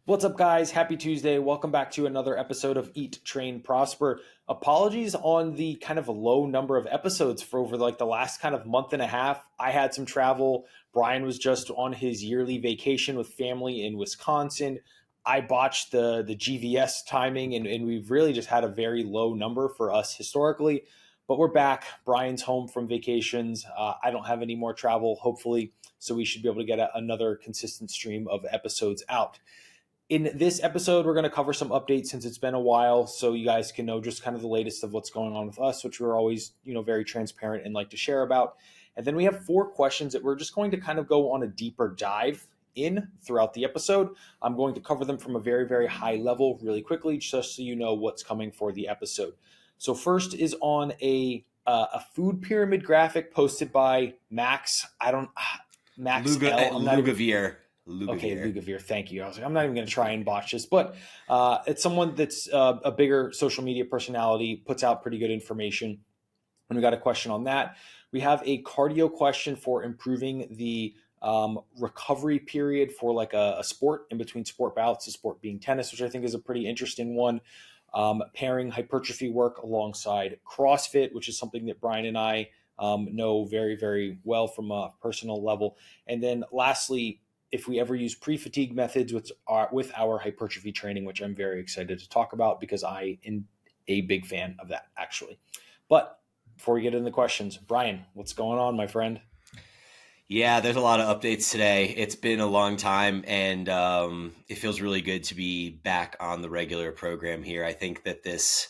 What's up, guys? Happy Tuesday. Welcome back to another episode of Eat, Train, Prosper. Apologies on the kind of a low number of episodes for over the last kind of month and a half. I had some travel. Bryan was just on his yearly vacation with family in Wisconsin. I botched the GVS timing, and we've really just had a very low number for us historically. But we're back. Bryan's home from vacations. I don't have any more travel, hopefully, so we should be able to get another consistent stream of episodes out. In this episode, we're going to cover some updates since it's been a while, so you guys can know just kind of the latest of what's going on with us, which we're always, very transparent and like to share about. And then we have 4 questions that we're just going to kind of go on a deeper dive in throughout the episode. I'm going to cover them from a very, very high level really quickly, just so you know what's coming for the episode. So first is on a food pyramid graphic posted by Max. Lugavere. Okay, Lugavere, thank you. I was like, I'm not even going to try and botch this, but it's someone that's a bigger social media personality, puts out pretty good information. And we got a question on that. We have a cardio question for improving the recovery period for like a sport in between sport bouts, the sport being tennis, which I think is a pretty interesting one. Pairing hypertrophy work alongside CrossFit, which is something that Bryan and I know very, very well from a personal level. And then lastly, if we ever use pre-fatigue methods with our hypertrophy training, which I'm very excited to talk about because I am a big fan of that, actually. But before we get into the questions, Bryan, what's going on, my friend? Yeah, there's a lot of updates today. It's been a long time, and it feels really good to be back on the regular program here. I think that this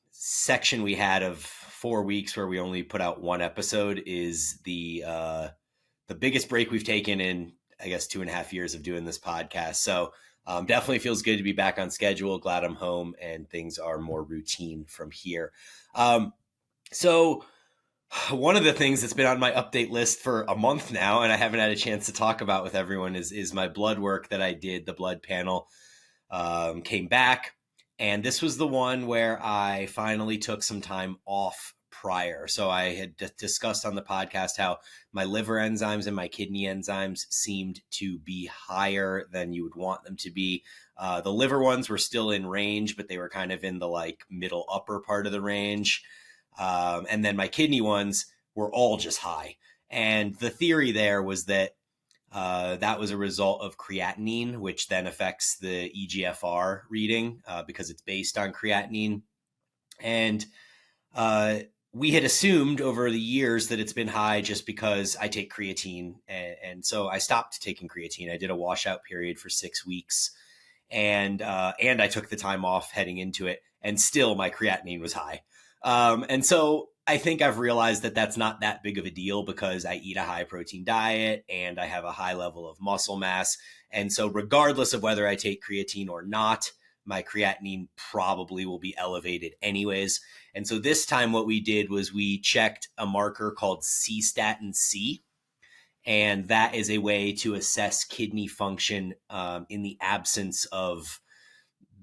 section we had of 4 weeks where we only put out one episode is the biggest break we've taken in, I guess, 2.5 years of doing this podcast. So definitely feels good to be back on schedule. Glad I'm home and things are more routine from here. So one of the things that's been on my update list for a month now, and I haven't had a chance to talk about with everyone, is my blood work that I did. The blood panel came back. And this was the one where I finally took some time off prior. So I had discussed on the podcast how my liver enzymes and my kidney enzymes seemed to be higher than you would want them to be. The liver ones were still in range, but they were kind of in the middle upper part of the range. And then my kidney ones were all just high. And the theory there was that that was a result of creatinine, which then affects the EGFR reading because it's based on creatinine. And we had assumed over the years that it's been high just because I take creatine. And so I stopped taking creatine. I did a washout period for 6 weeks and I took the time off heading into it, and still my creatinine was high. And so I think I've realized that that's not that big of a deal because I eat a high protein diet and I have a high level of muscle mass. And so regardless of whether I take creatine or not, my creatinine probably will be elevated anyways. And so this time what we did was we checked a marker called C-statin C. And that is a way to assess kidney function in the absence of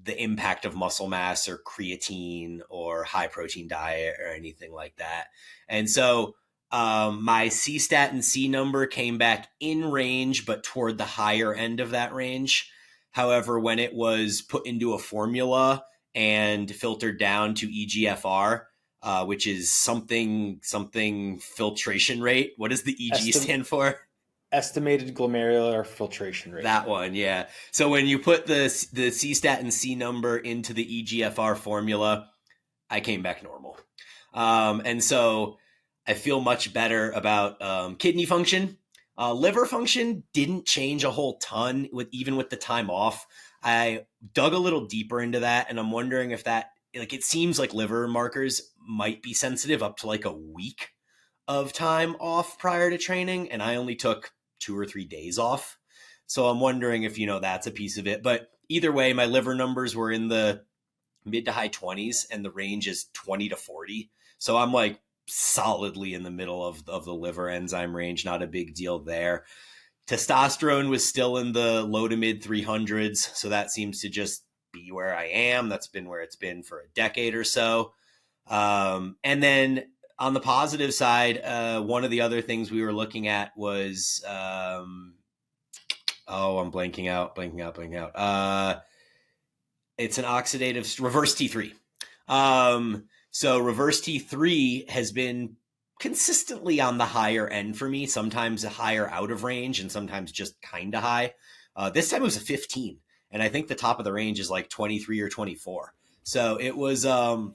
the impact of muscle mass or creatine or high protein diet or anything like that. And so my C-statin C number came back in range, but toward the higher end of that range. However, when it was put into a formula and filtered down to EGFR, which is something filtration rate. What does the EG stand for? Estimated glomerular filtration rate. That one, yeah. So when you put the C-statin C number into the EGFR formula, I came back normal. And so I feel much better about kidney function. Liver function didn't change a whole ton even with the time off. I dug a little deeper into that, and I'm wondering if that, it seems like liver markers might be sensitive up to a week of time off prior to training, and I only took 2 or 3 days off. So I'm wondering if, that's a piece of it. But either way, my liver numbers were in the mid to high 20s, and the range is 20 to 40. So I'm solidly in the middle of the liver enzyme range. Not a big deal there. Testosterone was still in the low to mid 300s. So that seems to just be where I am. That's been where it's been for a decade or so. And then on the positive side, one of the other things we were looking at was Oh, I'm blanking out. It's an oxidative reverse T3. So reverse T3 has been consistently on the higher end for me, sometimes a higher out of range and sometimes just kind of high. This time it was a 15, and I think the top of the range is like 23 or 24. So it was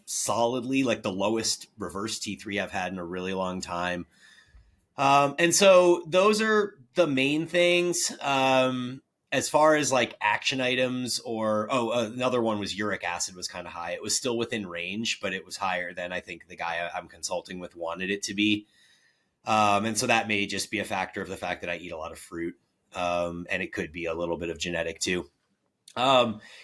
solidly like the lowest reverse T3 I've had in a really long time. And so those are the main things. As far as like action items or, another one was uric acid was kind of high. It was still within range, but it was higher than I think the guy I'm consulting with wanted it to be. And so that may just be a factor of the fact that I eat a lot of fruit. And it could be a little bit of genetic too.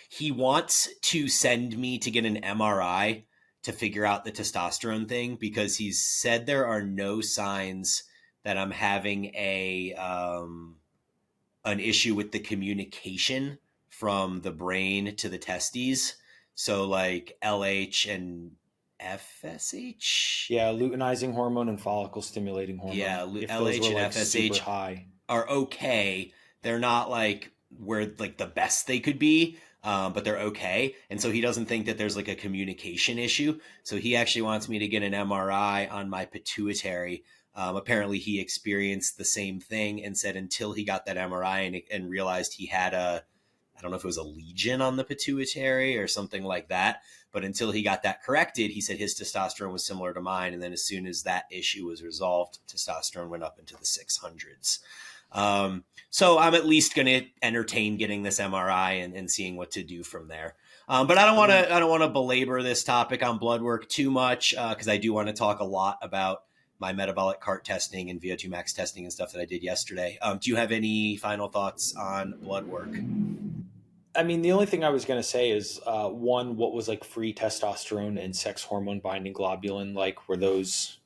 He wants to send me to get an MRI to figure out the testosterone thing because he's said there are no signs that I'm having an issue with the communication from the brain to the testes. So like LH and FSH. Yeah, luteinizing hormone and follicle stimulating hormone. Yeah, if LH those were, and like, FSH super high are okay. They're not like where like the best they could be, but they're okay. And so he doesn't think that there's like a communication issue. So he actually wants me to get an MRI on my pituitary. Apparently he experienced the same thing and said until he got that MRI and realized he had I don't know if it was a lesion on the pituitary or something like that, but until he got that corrected, he said his testosterone was similar to mine. And then as soon as that issue was resolved, testosterone went up into the 600s. So I'm at least going to entertain getting this MRI and seeing what to do from there. But I don't want to belabor this topic on blood work too much because I do want to talk a lot about my metabolic cart testing and VO2 max testing and stuff that I did yesterday. Do you have any final thoughts on blood work? I mean, the only thing I was going to say is one, what was like free testosterone and sex hormone binding globulin like? Were those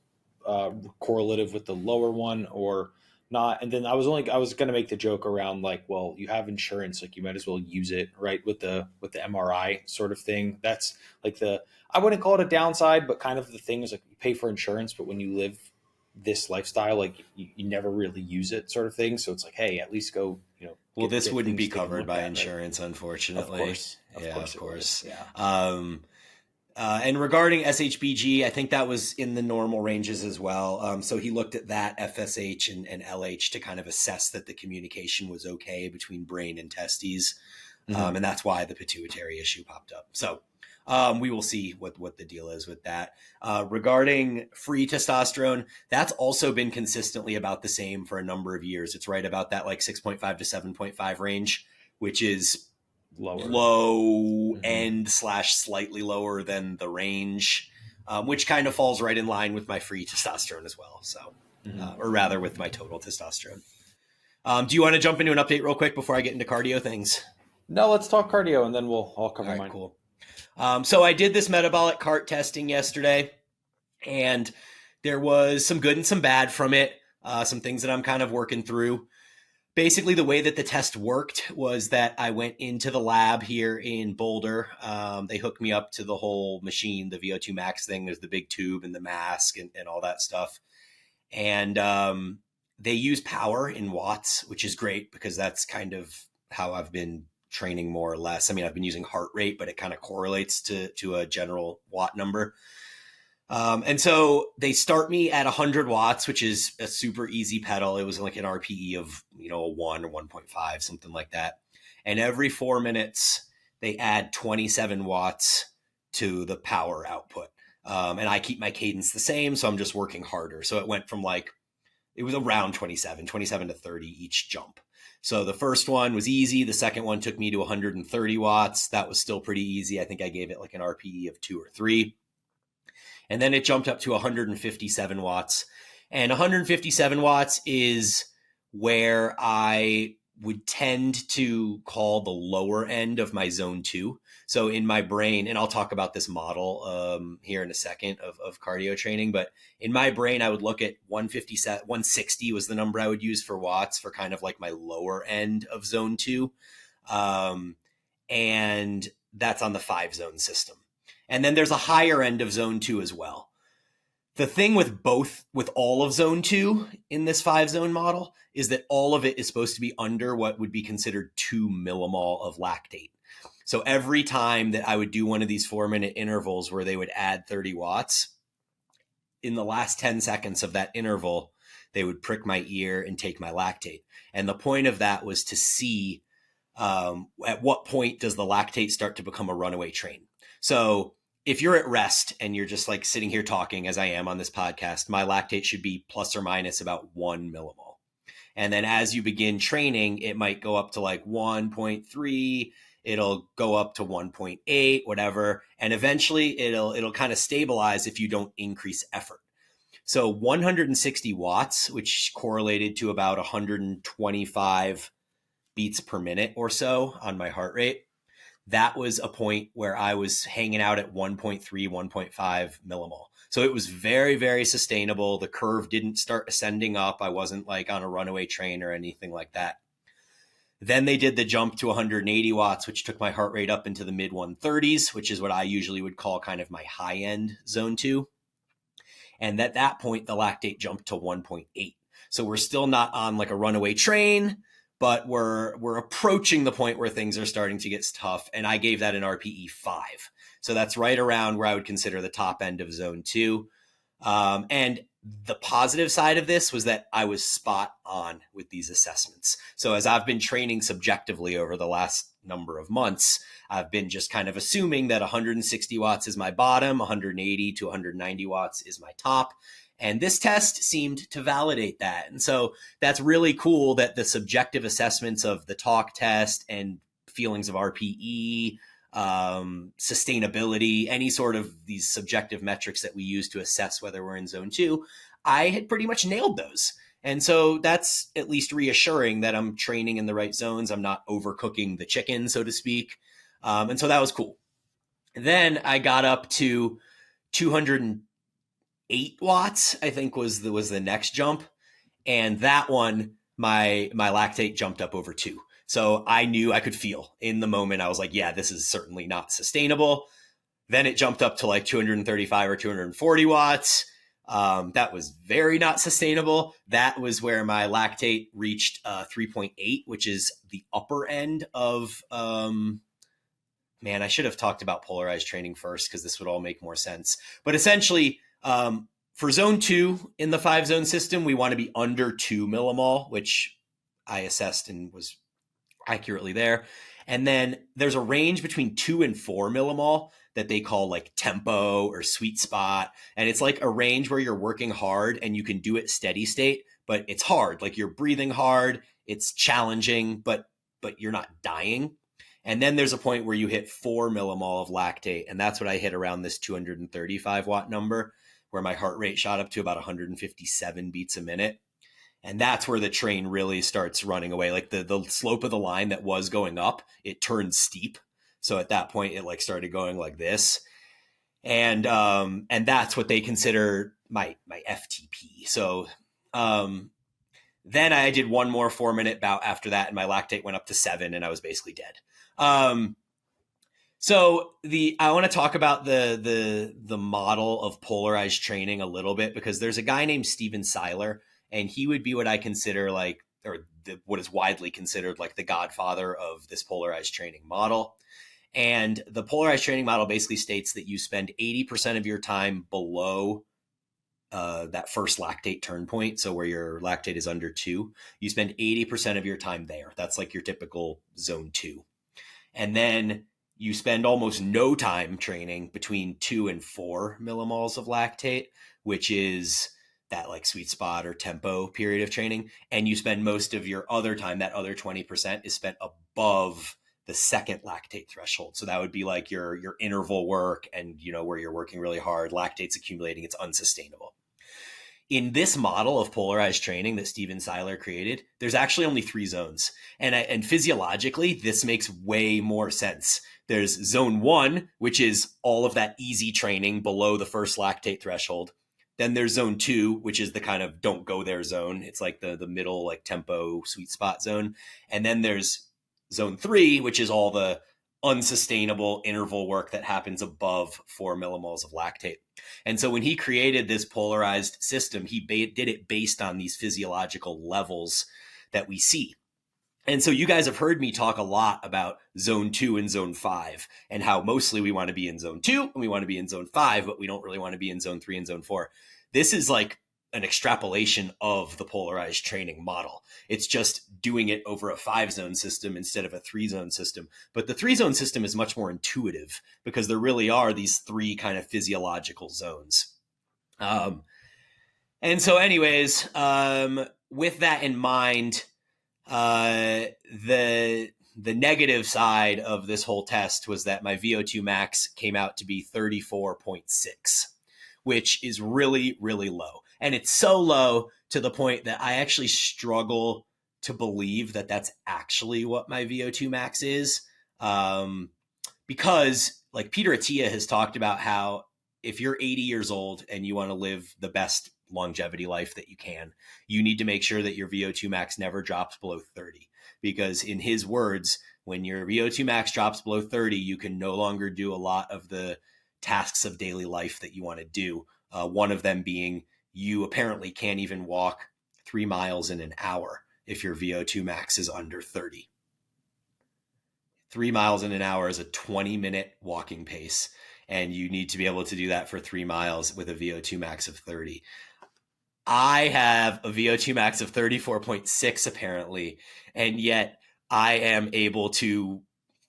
correlative with the lower one or not? And then I was going to make the joke around like, well, you have insurance, like you might as well use it, right? With the MRI sort of thing. That's like I wouldn't call it a downside, but kind of the thing is like you pay for insurance, but when you live this lifestyle, like you never really use it sort of thing. So it's like, hey, at least go, well, this wouldn't be covered by insurance, right? Unfortunately. Of course. Yeah. And regarding SHBG, I think that was in the normal ranges as well. So he looked at that FSH and LH to kind of assess that the communication was okay between brain and testes. And that's why the pituitary issue popped up. So we will see what the deal is with that. Regarding free testosterone, that's also been consistently about the same for a number of years. It's right about that like 6.5 to 7.5 range, which is low end / slightly lower than the range, which kind of falls right in line with my free testosterone as well. So, or rather with my total testosterone. Do you want to jump into an update real quick before I get into cardio things? No, let's talk cardio and then I'll cover mine. Cool. So I did this metabolic cart testing yesterday, and there was some good and some bad from it. Some things that I'm kind of working through. Basically, the way that the test worked was that I went into the lab here in Boulder. They hooked me up to the whole machine, the VO2 max thing. There's the big tube and the mask and all that stuff. And they use power in watts, which is great because that's kind of how I've been training more or less. I mean, I've been using heart rate, but it kind of correlates to a general watt number. And so they start me at 100 watts, which is a super easy pedal. It was like an RPE of, a 1 or 1.5, something like that. And every 4 minutes, they add 27 watts to the power output. And I keep my cadence the same, so I'm just working harder. So it went from it was around 27 to 30 each jump. So the first one was easy. The second one took me to 130 watts. That was still pretty easy. I think I gave it like an RPE of 2 or 3. And then it jumped up to 157 watts. And 157 watts is where I would tend to call the lower end of my zone 2. So in my brain, and I'll talk about this model here in a second of cardio training, but in my brain, I would look at 160 was the number I would use for watts for kind of like my lower end of zone 2. And that's on the 5 zone system. And then there's a higher end of zone 2 as well. The thing with all of zone 2 in this 5-zone model is that all of it is supposed to be under what would be considered 2 millimole of lactate. So every time that I would do one of these 4-minute intervals where they would add 30 watts, in the last 10 seconds of that interval, they would prick my ear and take my lactate. And the point of that was to see at what point does the lactate start to become a runaway train. So if you're at rest and you're just like sitting here talking as I am on this podcast, my lactate should be plus or minus about 1 millimole. And then as you begin training, it might go up to like 1.3, it'll go up to 1.8, whatever. And eventually it'll kind of stabilize if you don't increase effort. So 160 watts, which correlated to about 125 beats per minute or so on my heart rate, that was a point where I was hanging out at 1.3, 1.5 millimole. So it was very, very sustainable. The curve didn't start ascending up. I wasn't like on a runaway train or anything like that. Then they did the jump to 180 watts, which took my heart rate up into the mid 130s, which is what I usually would call kind of my high end zone 2. And at that point, the lactate jumped to 1.8. So we're still not on like a runaway train, but we're approaching the point where things are starting to get tough. And I gave that an RPE 5. So that's right around where I would consider the top end of zone 2. And the positive side of this was that I was spot on with these assessments. So as I've been training subjectively over the last number of months, I've been just kind of assuming that 160 watts is my bottom, 180 to 190 watts is my top. And this test seemed to validate that. And so that's really cool that the subjective assessments of the talk test and feelings of RPE, sustainability, any sort of these subjective metrics that we use to assess whether we're in zone 2, I had pretty much nailed those. And so that's at least reassuring that I'm training in the right zones. I'm not overcooking the chicken, so to speak. And so that was cool. Then I got up to 208 watts, I think was the next jump. And that one, my lactate jumped up over 2. So I knew, I could feel in the moment. I was like, yeah, this is certainly not sustainable. Then it jumped up to like 235 or 240 watts. That was very not sustainable. That was where my lactate reached 3.8, which is the upper end of, man, I should have talked about polarized training first because this would all make more sense. But essentially, for zone 2 in the 5-zone system, we want to be under 2 millimole, which I assessed and was accurately there. And then there's a range between 2 and 4 millimole that they call like tempo or sweet spot. And it's like a range where you're working hard and you can do it steady state, but it's hard. Like you're breathing hard, it's challenging, but you're not dying. And then there's a point where you hit 4 millimole of lactate. And that's what I hit around this 235 watt number, where my heart rate shot up to about 157 beats a minute. And that's where the train really starts running away. Like the slope of the line that was going up, it turned steep. So at that point, it like started going like this. And that's what they consider my FTP. So then I did one more 4-minute bout after that, and my lactate went up to 7, and I was basically dead. So I want to talk about the model of polarized training a little bit, because there's a guy named Steven Seiler, and he would be what I consider like, or what is widely considered like the godfather of this polarized training model. And the polarized training model basically states that you spend 80% of your time below that first lactate turn point. So where your lactate is under 2, you spend 80% of your time there. That's like your typical zone 2. And then you spend almost no time training between 2 and 4 millimoles of lactate, which is that like sweet spot or tempo period of training. And you spend most of your other time, that other 20% is spent above the second lactate threshold. So that would be like your interval work, and where you're working really hard, lactate's accumulating, it's unsustainable. In this model of polarized training that Steven Seiler created, there's actually only 3 zones. And physiologically, this makes way more sense. There's zone 1, which is all of that easy training below the first lactate threshold. Then there's zone 2, which is the kind of don't go there zone. It's like the middle, like tempo sweet spot zone. And then there's zone 3, which is all the unsustainable interval work that happens above 4 millimoles of lactate. And so when he created this polarized system, he did it based on these physiological levels that we see. And so you guys have heard me talk a lot about zone 2 and zone 5 and how mostly we want to be in zone 2 and we want to be in zone 5, but we don't really want to be in zone 3 and zone 4. This is like an extrapolation of the polarized training model. It's just doing it over a 5-zone system instead of a 3-zone system. But the 3-zone system is much more intuitive because there really are these 3 kind of physiological zones. And so anyways, with that in mind, the negative side of this whole test was that my VO2 max came out to be 34.6, which is really, really low. And it's so low to the point that I actually struggle to believe that that's actually what my VO2 max is. Because like Peter Attia has talked about how if you're 80 years old and you want to live the best longevity life that you can, you need to make sure that your VO2 max never drops below 30. Because in his words, when your VO2 max drops below 30, you can no longer do a lot of the tasks of daily life that you want to do. One of them being you apparently can't even walk 3 miles in an hour if your VO2 max is under 30. 3 miles in an hour is a 20-minute walking pace, and you need to be able to do that for 3 miles with a VO2 max of 30. I have a VO2 max of 34.6 apparently, and yet I am able to,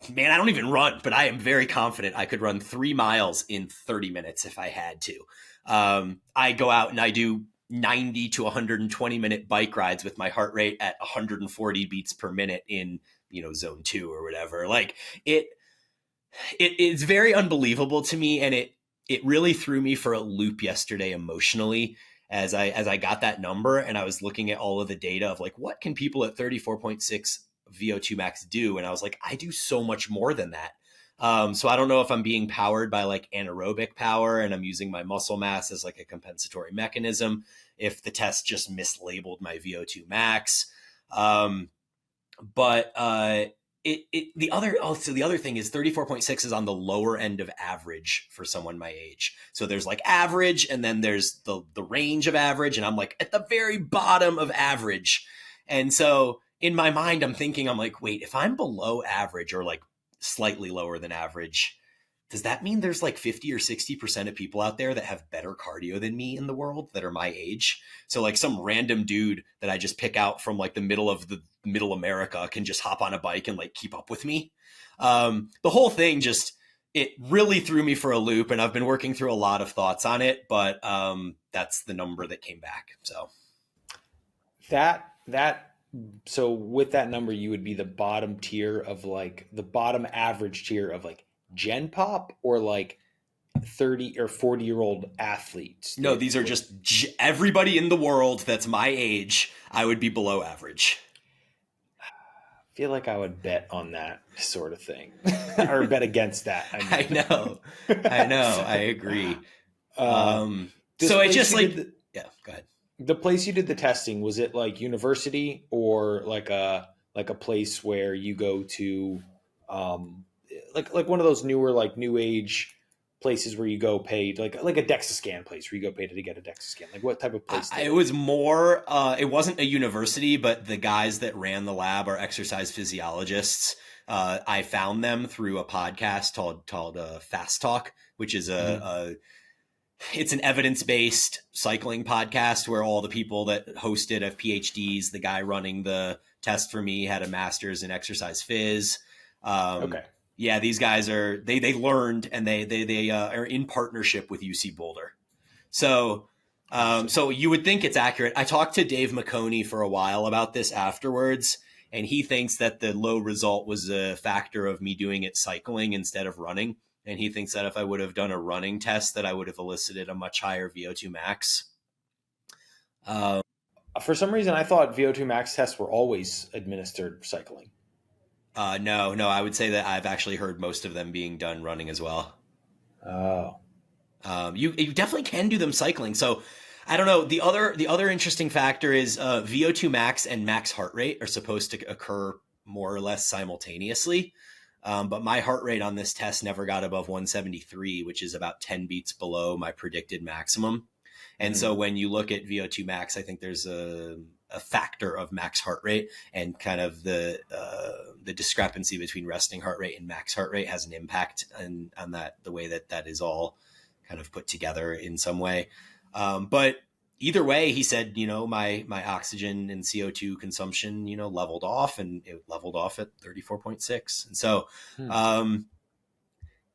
man, I don't even run, but I am very confident I could run 3 miles in 30 minutes if I had to. I go out and I do 90 to 120 minute bike rides with my heart rate at 140 beats per minute in, zone 2 or whatever. Like it's very unbelievable to me. And it really threw me for a loop yesterday emotionally as I got that number and I was looking at all of the data of like, what can people at 34.6 VO2 max do? And I was like, I do so much more than that. So I don't know if I'm being powered by like anaerobic power and I'm using my muscle mass as like a compensatory mechanism, if the test just mislabeled my VO2 max. The other thing is 34.6 is on the lower end of average for someone my age. So there's like average and then there's the range of average. And I'm like at the very bottom of average. And so in my mind, I'm like, wait, if I'm below average or like slightly lower than average, does that mean there's like 50 or 60% of people out there that have better cardio than me in the world that are my age? So like some random dude that I just pick out from like the middle America can just hop on a bike and like keep up with me. The whole thing it really threw me for a loop, and I've been working through a lot of thoughts on it, but that's the number that came back. So so with that number, you would be the bottom tier of like the bottom average tier of like Gen Pop or like 30 or 40-year-old athletes. No, these are just everybody in the world that's my age. I would be below average. I feel like I would bet on that sort of thing or bet against that. I know. I agree. So it just like, yeah, go ahead. The place you did the testing, was it like university or like a place where you go to, like one of those newer, like new age places where you go pay, like a DEXA scan place where you go pay to get a DEXA scan? Like what type of place? It was more, it wasn't a university, but the guys that ran the lab are exercise physiologists. I found them through a podcast called Fast Talk, which is it's an evidence-based cycling podcast where all the people that host it have PhDs. The guy running the test for me had a master's in exercise phys. Okay. Yeah, these guys they learned, and they are in partnership with UC Boulder. So you would think it's accurate. I talked to Dave McConey for a while about this afterwards, and he thinks that the low result was a factor of me doing it cycling instead of running. And he thinks that if I would have done a running test, that I would have elicited a much higher VO2 max. For some reason, I thought VO2 max tests were always administered cycling. No, I would say that I've actually heard most of them being done running as well. Oh. You definitely can do them cycling. So I don't know. The other interesting factor is VO2 max and max heart rate are supposed to occur more or less simultaneously. But my heart rate on this test never got above 173, which is about 10 beats below my predicted maximum. And so when you look at VO2 max, I think there's a factor of max heart rate, and kind of the discrepancy between resting heart rate and max heart rate has an impact on that, the way that is all kind of put together in some way. But either way, he said, my oxygen and CO2 consumption, leveled off, and it leveled off at 34.6. And so,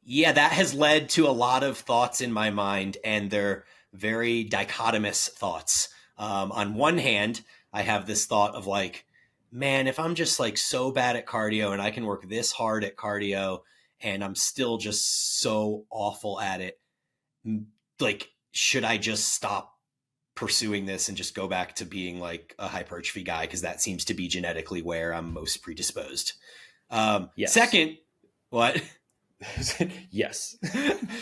that has led to a lot of thoughts in my mind, and they're very dichotomous thoughts. On one hand, I have this thought of like, man, if I'm just like so bad at cardio and I can work this hard at cardio and I'm still just so awful at it, like, should I just stop pursuing this and just go back to being like a hypertrophy guy? Because that seems to be genetically where I'm most predisposed. Yes. Second, what? Yes.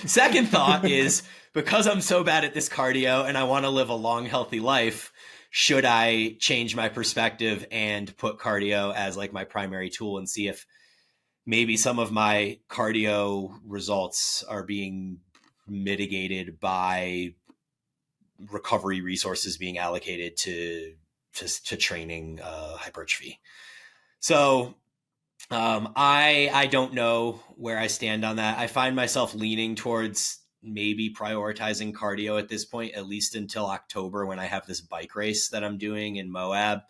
Second thought is, because I'm so bad at this cardio and I want to live a long, healthy life, should I change my perspective and put cardio as like my primary tool and see if maybe some of my cardio results are being mitigated by recovery resources being allocated to training hypertrophy. So I don't know where I stand on that. I find myself leaning towards maybe prioritizing cardio at this point, at least until October, when I have this bike race that I'm doing in Moab,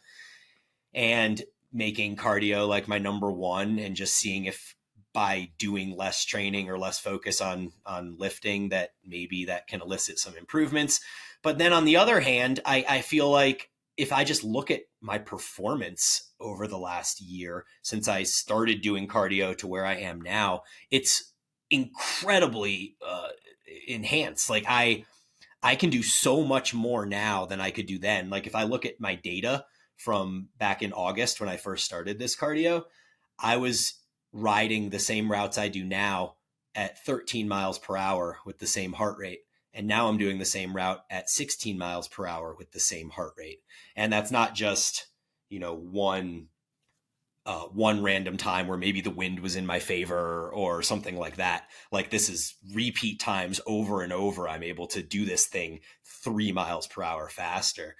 and making cardio like my number one, and just seeing if by doing less training or less focus on lifting, that maybe that can elicit some improvements. But then on the other hand, I feel like if I just look at my performance over the last year since I started doing cardio to where I am now, it's incredibly enhanced. Like I can do so much more now than I could do then. Like if I look at my data from back in August when I first started this cardio, I was riding the same routes I do now at 13 miles per hour with the same heart rate. And now I'm doing the same route at 16 miles per hour with the same heart rate. And that's not just, one random time where maybe the wind was in my favor or something like that. Like this is repeat times over and over. I'm able to do this thing 3 miles per hour faster.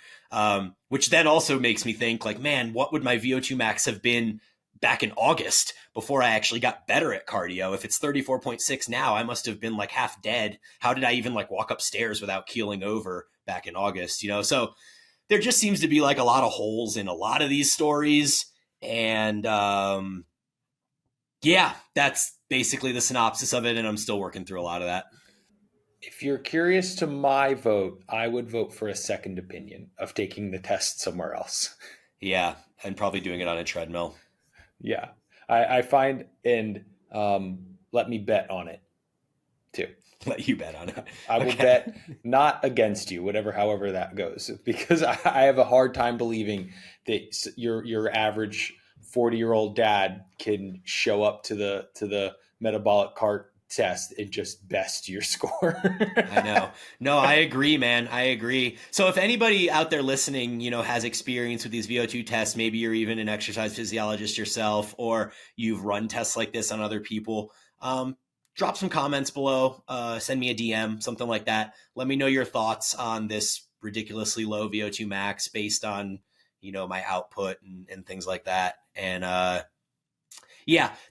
Which then also makes me think like, man, what would my VO2 max have been back in August before I actually got better at cardio? If it's 34.6 now, I must have been like half dead. How did I even like walk upstairs without keeling over back in August? So there just seems to be like a lot of holes in a lot of these stories. And that's basically the synopsis of it. And I'm still working through a lot of that. If you're curious to my vote, I would vote for a second opinion of taking the test somewhere else. Yeah. And probably doing it on a treadmill. Yeah, I find, and let me bet on it too. Let you bet on it. I will bet not against you, however that goes, because I have a hard time believing that your average 40-year-old dad can show up to the metabolic cart test and just best your score. I know. No, I agree, man. I agree. So if anybody out there listening, has experience with these VO2 tests, maybe you're even an exercise physiologist yourself, or you've run tests like this on other people, drop some comments below, send me a DM, something like that. Let me know your thoughts on this ridiculously low VO2 max based on, my output and things like that. And,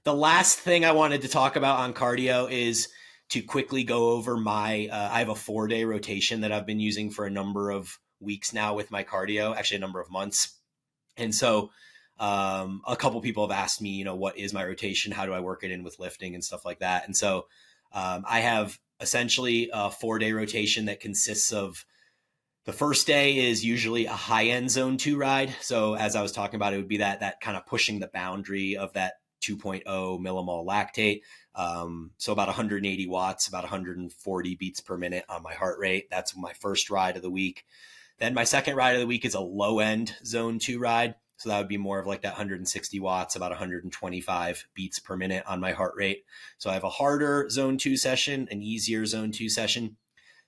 the last thing I wanted to talk about on cardio is to quickly go over I have a 4-day rotation that I've been using for a number of weeks now with my cardio, actually a number of months. And so a couple people have asked me, what is my rotation? How do I work it in with lifting and stuff like that? And so I have essentially a 4-day rotation that consists of, the first day is usually a high-end zone 2 ride. So as I was talking about, it would be that kind of pushing the boundary of that 2.0 millimole lactate. So about 180 watts, about 140 beats per minute on my heart rate. That's my first ride of the week. Then my second ride of the week is a low-end zone 2 ride. So that would be more of like that 160 watts, about 125 beats per minute on my heart rate. So I have a harder zone 2 session, an easier zone 2 session.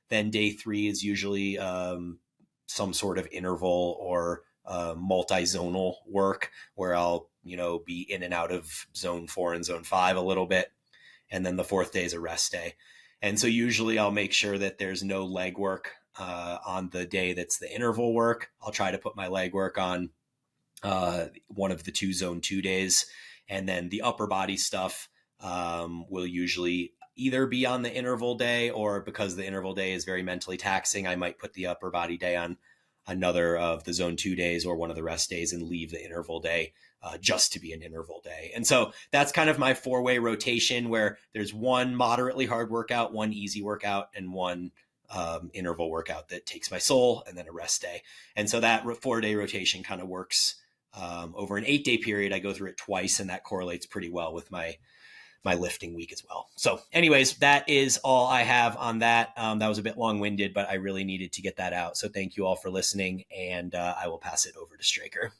Then day 3 is usually some sort of interval or multi-zonal work where I'll, be in and out of zone 4 and zone 5 a little bit. And then the fourth day is a rest day. And so usually I'll make sure that there's no leg work on the day that's the interval work. I'll try to put my leg work on one of the 2 zone 2 days. And then the upper body stuff will usually either be on the interval day, or because the interval day is very mentally taxing, I might put the upper body day on another of the zone 2 days or one of the rest days and leave the interval day just to be an interval day. And so that's kind of my 4-way rotation, where there's one moderately hard workout, one easy workout, and one interval workout that takes my soul, and then a rest day. And so that 4-day rotation kind of works over an 8-day period. I go through it twice, and that correlates pretty well with my lifting week as well. So anyways, that is all I have on that. That was a bit long-winded, but I really needed to get that out. So thank you all for listening, and I will pass it over to Straker.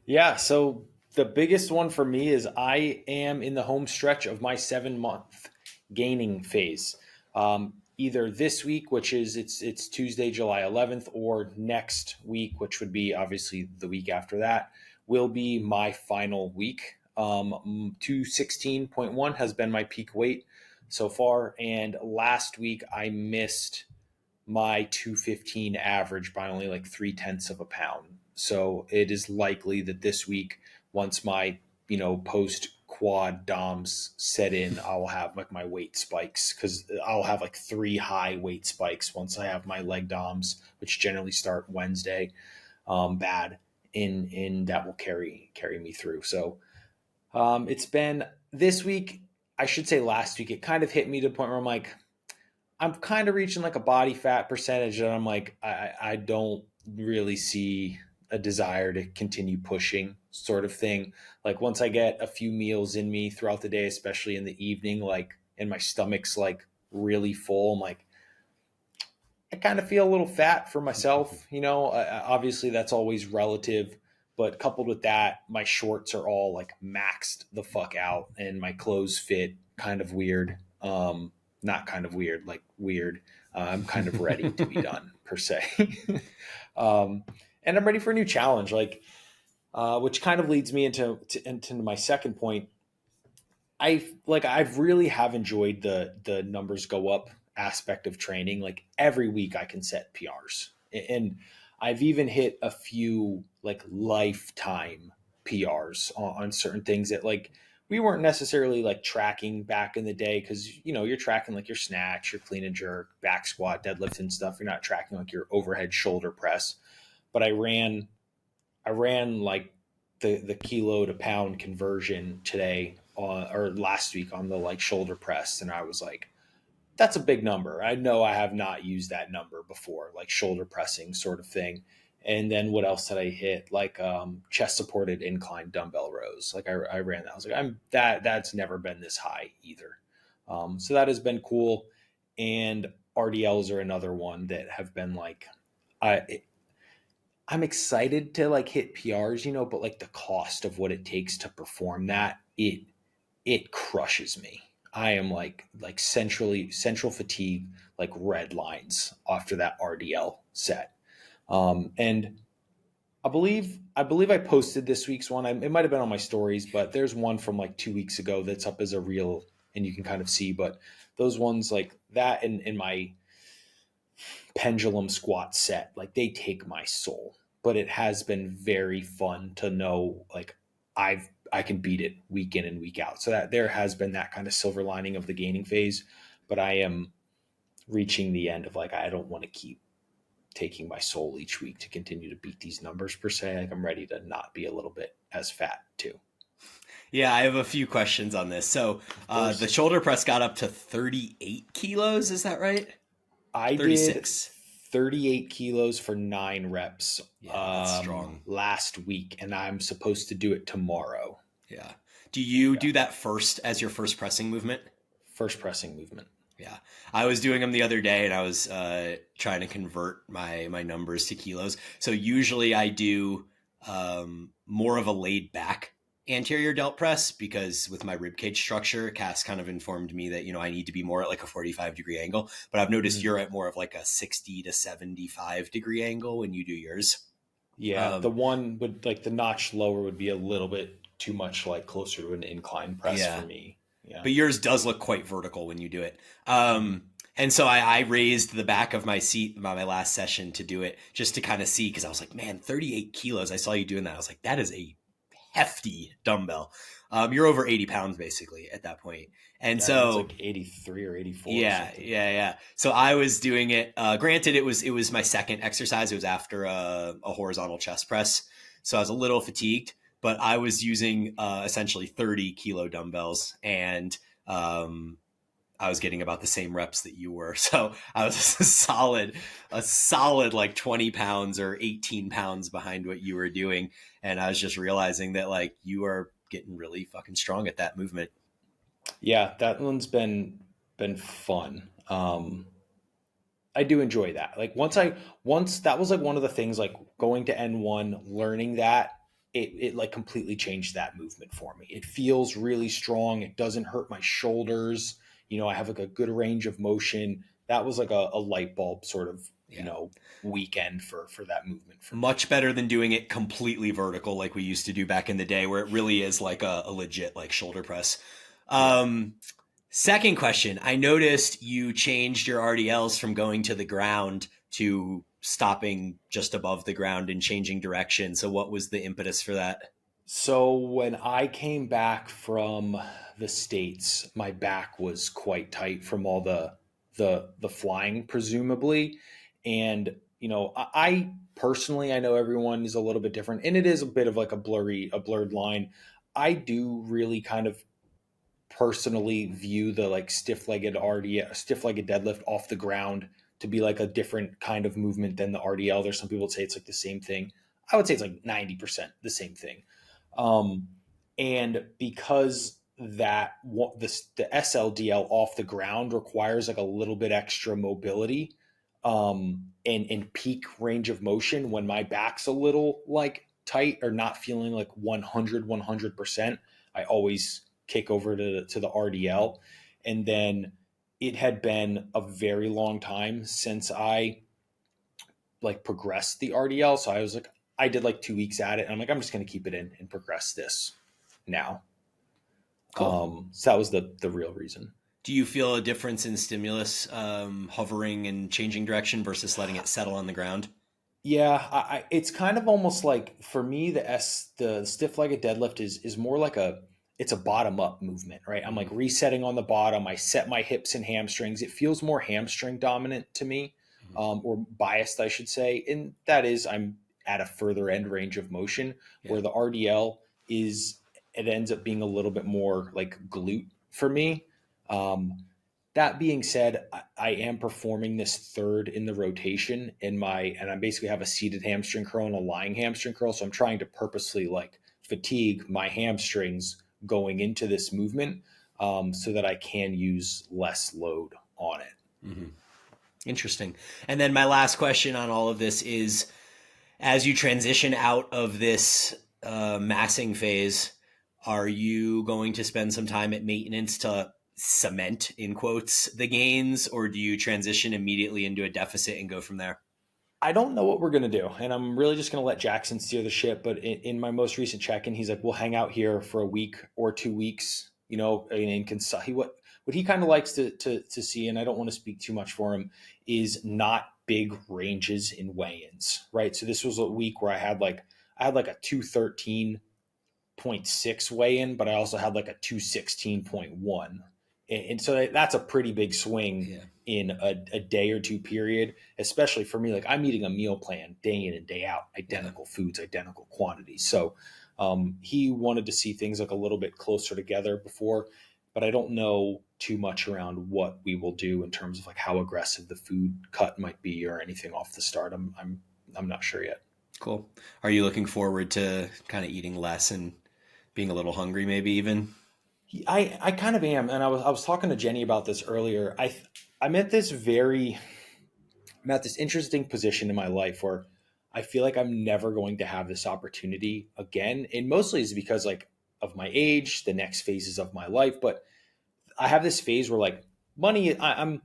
Yeah. So the biggest one for me is I am in the home stretch of my 7-month gaining phase. Either this week, which is it's Tuesday, July 11th, or next week, which would be obviously the week after that, will be my final week. 216.1 has been my peak weight so far. And last week I missed my 215 average by only like 0.3 of a pound. So it is likely that this week, once my, post quad DOMs set in, I'll have like my weight spikes, because I'll have like 3 high weight spikes once I have my leg DOMs, which generally start Wednesday, bad, in that will carry me through. So it's been this week, I should say last week, it kind of hit me to the point where I'm like, I'm kind of reaching like a body fat percentage, and I'm like, I don't really see a desire to continue pushing, sort of thing. Like once I get a few meals in me throughout the day, especially in the evening, like, and my stomach's like really full, I'm like, I kind of feel a little fat for myself, obviously that's always relative, but coupled with that, my shorts are all like maxed the fuck out, and my clothes fit kind of weird. Not kind of weird, like weird. I'm kind of ready to be done per se. And I'm ready for a new challenge, like, which kind of leads me into my second point. I've really have enjoyed the numbers go up aspect of training. Like every week I can set PRs, and I've even hit a few like lifetime PRs on certain things that like we weren't necessarily like tracking back in the day, because you're tracking like your snatch, your clean and jerk, back squat, deadlift and stuff. You're not tracking like your overhead shoulder press. But I ran like the kilo to pound conversion today or last week on the like shoulder press, and I was like, that's a big number. I know I have not used that number before, like shoulder pressing sort of thing. And then what else did I hit? Like chest supported incline dumbbell rows. Like I ran that. I was like, that's never been this high either. So that has been cool. And RDLs are another one that have been like, I'm excited to like hit PRs, but like the cost of what it takes to perform that, it crushes me. I am like central fatigue, like red lines after that RDL set. And I believe I posted this week's one. It might have been on my stories, but there's one from like 2 weeks ago that's up as a reel, and you can kind of see. But those ones like that in my pendulum squat set, like they take my soul. But it has been very fun to know like I can beat it week in and week out. So that there has been that kind of silver lining of the gaining phase, but I am reaching the end of like, I don't want to keep taking my soul each week to continue to beat these numbers per se. Like I'm ready to not be a little bit as fat too. Yeah, I have a few questions on this. So the shoulder press got up to 38 kilos. Is that right? I 36. Did 38 kilos for 9 reps that's strong. Last week, and I'm supposed to do it tomorrow. Yeah. Do you do that first as your first pressing movement? First pressing movement. Yeah. I was doing them the other day, and I was trying to convert my numbers to kilos. So usually I do more of a laid back anterior delt press, because with my ribcage structure, Cass kind of informed me that, I need to be more at like a 45-degree angle, but I've noticed you're at more of like a 60 to 75 degree angle when you do yours. Yeah, the one would like the notch lower would be a little bit too much like closer to an incline press for Yeah. me. Yeah. But yours does look quite vertical when you do it. Mhm. And so I raised the back of my seat by my last session to do it just to kind of see, because I was like, man, 38 kilos. I saw you doing that. I was like, that is a hefty dumbbell. You're over 80 pounds basically at that point. And Yeah, I think it's so like 83 or 84 or yeah, something. yeah. So I was doing it. Granted, it was my second exercise. It was after a horizontal chest press, so I was a little fatigued. But I was using essentially 30-kilo dumbbells, and I was getting about the same reps that you were. So I was a solid like 20 pounds or 18 pounds behind what you were doing, and I was just realizing that like you are getting really fucking strong at that movement. Yeah, that one's been fun. I do enjoy that. Like Yeah. once that was like one of the things like going to N1, learning that it like completely changed that movement for me. It feels really strong. It doesn't hurt my shoulders. I have like a good range of motion. That was like a light bulb sort of, Yeah. weekend for that movement for me. Much better than doing it completely vertical like we used to do back in the day, where it really is like a legit like shoulder press. Yeah. Um, Second question. I noticed you changed your RDLs from going to the ground to stopping just above the ground and changing direction. So what was the impetus for that? So when I came back from the States, my back was quite tight from all the flying, presumably. And, I personally, I know everyone is a little bit different, and it is a bit of like a blurred line. I do really kind of personally view the like stiff-legged deadlift off the ground to be like a different kind of movement than the RDL. There's some people would say it's like the same thing. I would say it's like 90% the same thing. Um, and because the SLDL off the ground requires like a little bit extra mobility and peak range of motion when my back's a little like tight or not feeling like 100%, I always kick over to the RDL. And then it had been a very long time since I like progressed the RDL. So I was like, I did like 2 weeks at it. And I'm like, I'm just going to keep it in and progress this now. Cool. So that was the real reason. Do you feel a difference in stimulus hovering and changing direction versus letting it settle on the ground? Yeah, it's kind of almost like for me the stiff legged deadlift is more like it's a bottom up movement, right? I'm like Mm-hmm. resetting on the bottom. I set my hips and hamstrings. It feels more hamstring dominant to me, Mm-hmm. or biased, I should say. And that is I'm at a further end range of motion Yeah. where the RDL is it ends up being a little bit more like glute for me. Um, that being said, I am performing this third in the rotation and I basically have a seated hamstring curl and a lying hamstring curl. So I'm trying to purposely like fatigue my hamstrings going into this movement, so that I can use less load on it. Mm-hmm. Interesting. And then my last question on all of this is, as you transition out of this massing phase, are you going to spend some time at maintenance to cement, in quotes, the gains, or do you transition immediately into a deficit and go from there? I don't know what we're going to do. And I'm really just going to let Jackson steer the ship. But in my most recent check-in, he's like, we'll hang out here for a week or 2 weeks, and what he kind of likes to see, and I don't want to speak too much for him, is not big ranges in weigh-ins, right? So this was a week where I had like a 213.6 weigh-in, but I also had like a 216.1. And so that's a pretty big swing Yeah. in a day or two period, especially for me. Like I'm eating a meal plan day in and day out, identical foods, identical quantities. So he wanted to see things like a little bit closer together before, but I don't know too much around what we will do in terms of like how aggressive the food cut might be or anything off the start. I'm not sure yet. Cool. Are you looking forward to kind of eating less and being a little hungry, maybe even? I kind of am, and I was talking to Jenny about this earlier. I'm at this interesting position in my life where I feel like I'm never going to have this opportunity again, and mostly is because like of my age, the next phases of my life. But I have this phase where like money, I'm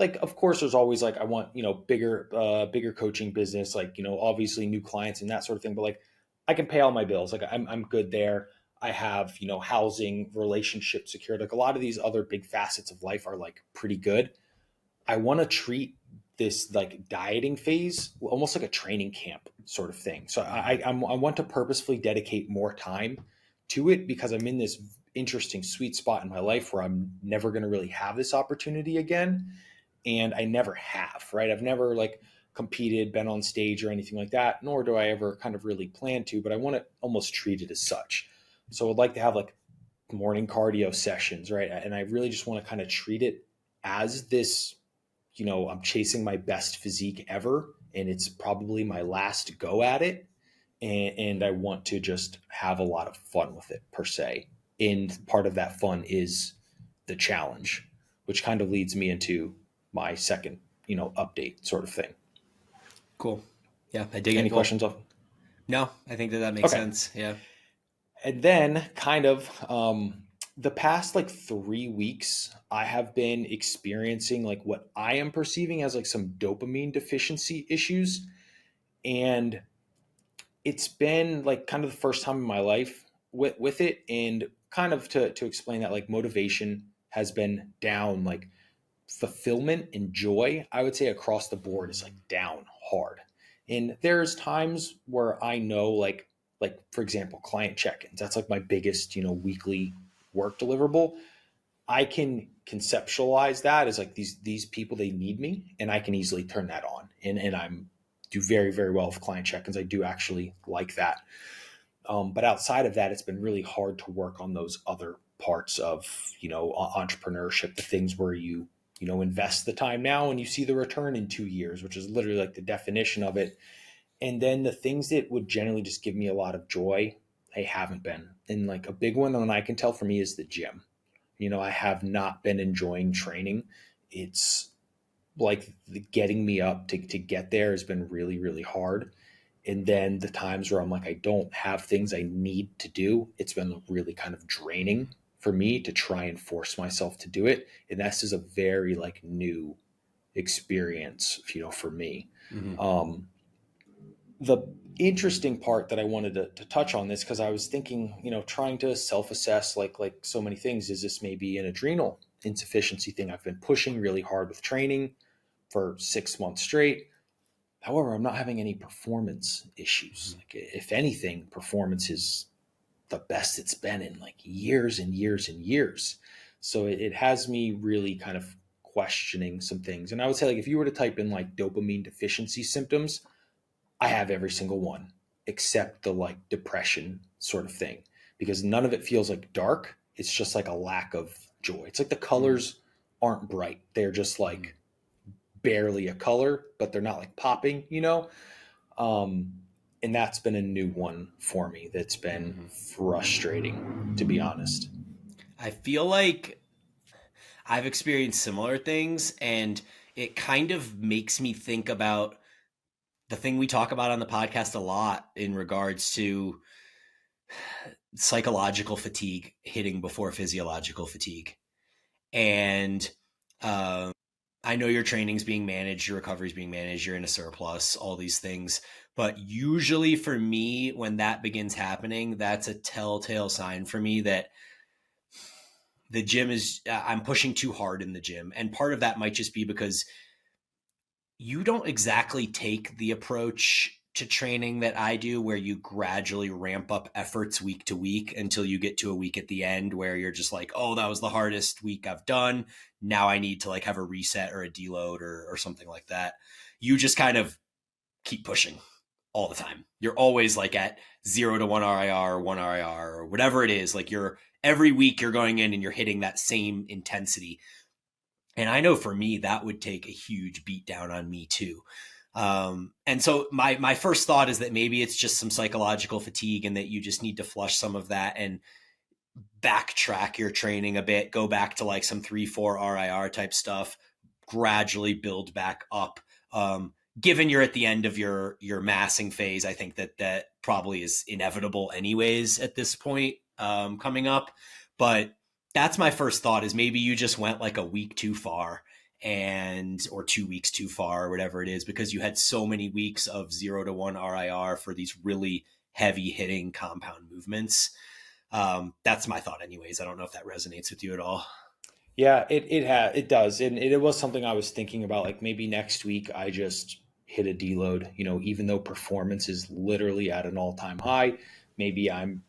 like, of course, there's always like, I want, bigger coaching business, like, obviously new clients and that sort of thing. But like, I can pay all my bills. Like I'm good there. I have, housing, relationship secured. Like a lot of these other big facets of life are like pretty good. I want to treat this like dieting phase almost like a training camp sort of thing. So I want to purposefully dedicate more time to it because I'm in this interesting sweet spot in my life where I'm never going to really have this opportunity again. And I never have, right? I've never like competed, been on stage or anything like that, nor do I ever kind of really plan to, but I want to almost treat it as such. So I'd like to have like morning cardio sessions, right? And I really just want to kind of treat it as this, I'm chasing my best physique ever, and it's probably my last go at it. And I want to just have a lot of fun with it per se. And part of that fun is the challenge, which kind of leads me into my second, update sort of thing. Cool. Yeah, I dig it. Any questions? No, I think that makes Okay. sense. Yeah. And then kind of the past like 3 weeks, I have been experiencing like what I am perceiving as like some dopamine deficiency issues. And it's been like kind of the first time in my life with it. And kind of to explain that, like motivation has been down, like fulfillment and joy, I would say across the board is like down hard. And there's times where I know like for example, client check-ins, that's like my biggest, weekly work deliverable. I can conceptualize that as like these people, they need me, and I can easily turn that on. And I'm do very, very well with client check-ins. I do actually like that. But outside of that, it's been really hard to work on those other parts of, entrepreneurship, the things where you invest the time now and you see the return in 2 years, which is literally like the definition of it. And then the things that would generally just give me a lot of joy, they haven't been. And like a big one that I can tell for me is the gym. I have not been enjoying training. It's like getting me up to get there has been really, really hard. And then the times where I'm like, I don't have things I need to do, it's been really kind of draining for me to try and force myself to do it. And this is a very like new experience, for me. Mm-hmm. The interesting part that I wanted to touch on this, because I was thinking, trying to self-assess like so many things, is this maybe an adrenal insufficiency thing? I've been pushing really hard with training for 6 months straight. However, I'm not having any performance issues. Like, if anything, performance is the best it's been in like years and years and years. So it has me really kind of questioning some things. And I would say, like, if you were to type in like dopamine deficiency symptoms, I have every single one except the like depression sort of thing, because none of it feels like dark. It's just like a lack of joy. It's like the colors aren't bright. They're just like barely a color, but they're not like popping. And that's been a new one for me that's been frustrating, to be honest. I feel like I've experienced similar things, and it kind of makes me think about the thing we talk about on the podcast a lot in regards to psychological fatigue hitting before physiological fatigue. And I know your training's being managed, your recovery's being managed, you're in a surplus, all these things. But usually for me, when that begins happening, that's a telltale sign for me that the gym is, I'm pushing too hard in the gym. And part of that might just be because you don't exactly take the approach to training that I do, where you gradually ramp up efforts week to week until you get to a week at the end where you're just like, oh, that was the hardest week I've done. Now I need to like have a reset or a deload or something like that. You just kind of keep pushing all the time. You're always like at 0 to 1 RIR, 1 RIR, or whatever it is. Like every week you're going in and you're hitting that same intensity. And I know for me, that would take a huge beat down on me too. And so my first thought is that maybe it's just some psychological fatigue and that you just need to flush some of that and backtrack your training a bit, go back to like some 3-4 RIR type stuff, gradually build back up. Given you're at the end of your massing phase, I think that probably is inevitable anyways at this point, coming up. But that's my first thought, is maybe you just went like a week too far or 2 weeks too far or whatever it is, because you had so many weeks of 0 to 1 RIR for these really heavy hitting compound movements. That's my thought anyways. I don't know if that resonates with you at all. Yeah, it does. And it was something I was thinking about, like maybe next week I just hit a deload, even though performance is literally at an all-time high. Maybe I'm,